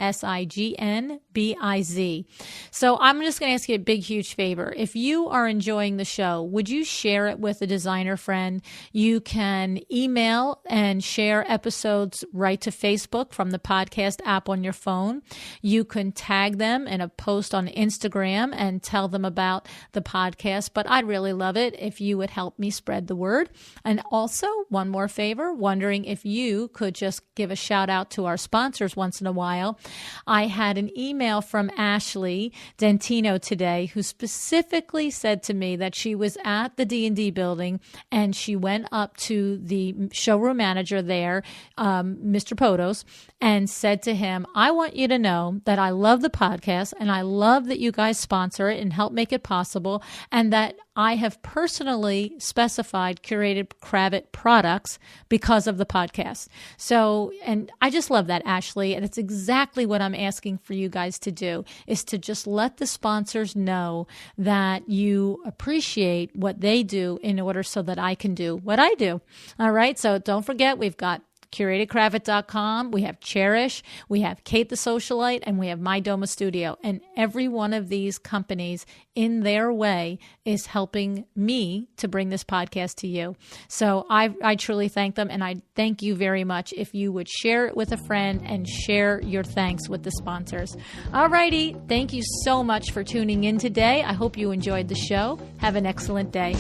So I'm just going to ask you a big, huge favor. If you are enjoying the show, would you share it with a designer friend? You can email and share episodes right to Facebook from the podcast app on your phone. You can tag them in a post on Instagram and tell them about the podcast, but I'd really love it if you would help me spread the word. And also, one more favor, wondering if you could just give a shout out to our sponsors once in a while. I had an email from Ashley Dentino today who specifically said to me that she was at the D&D building and she went up to the showroom manager there, Mr. Potos, and said to him, I want you to know that I love the podcast and I love that you guys sponsor it and help make it possible, and that I have personally specified curated Cravat products because of the podcast. So, and I just love that, Ashley. And it's exactly what I'm asking for you guys to do, is to just let the sponsors know that you appreciate what they do in order so that I can do what I do. All right. So don't forget, we've got curatedcravat.com, we have Cherish, we have Kate the Socialite, and we have My Doma Studio. And every one of these companies in their way is helping me to bring this podcast to you. So I truly thank them, and I thank you very much if you would share it with a friend and share your thanks with the sponsors. All righty. Thank you so much for tuning in today. I hope you enjoyed the show. Have an excellent day.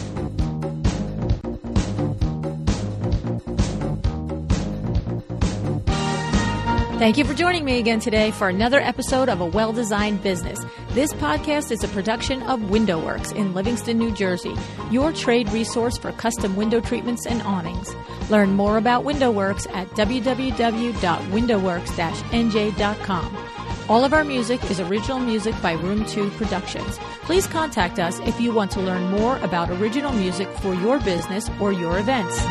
Thank you for joining me again today for another episode of A Well-Designed Business. This podcast is a production of WindowWorks in Livingston, New Jersey, your trade resource for custom window treatments and awnings. Learn more about WindowWorks at www.windowworks-nj.com. All of our music is original music by Room 2 Productions. Please contact us if you want to learn more about original music for your business or your events.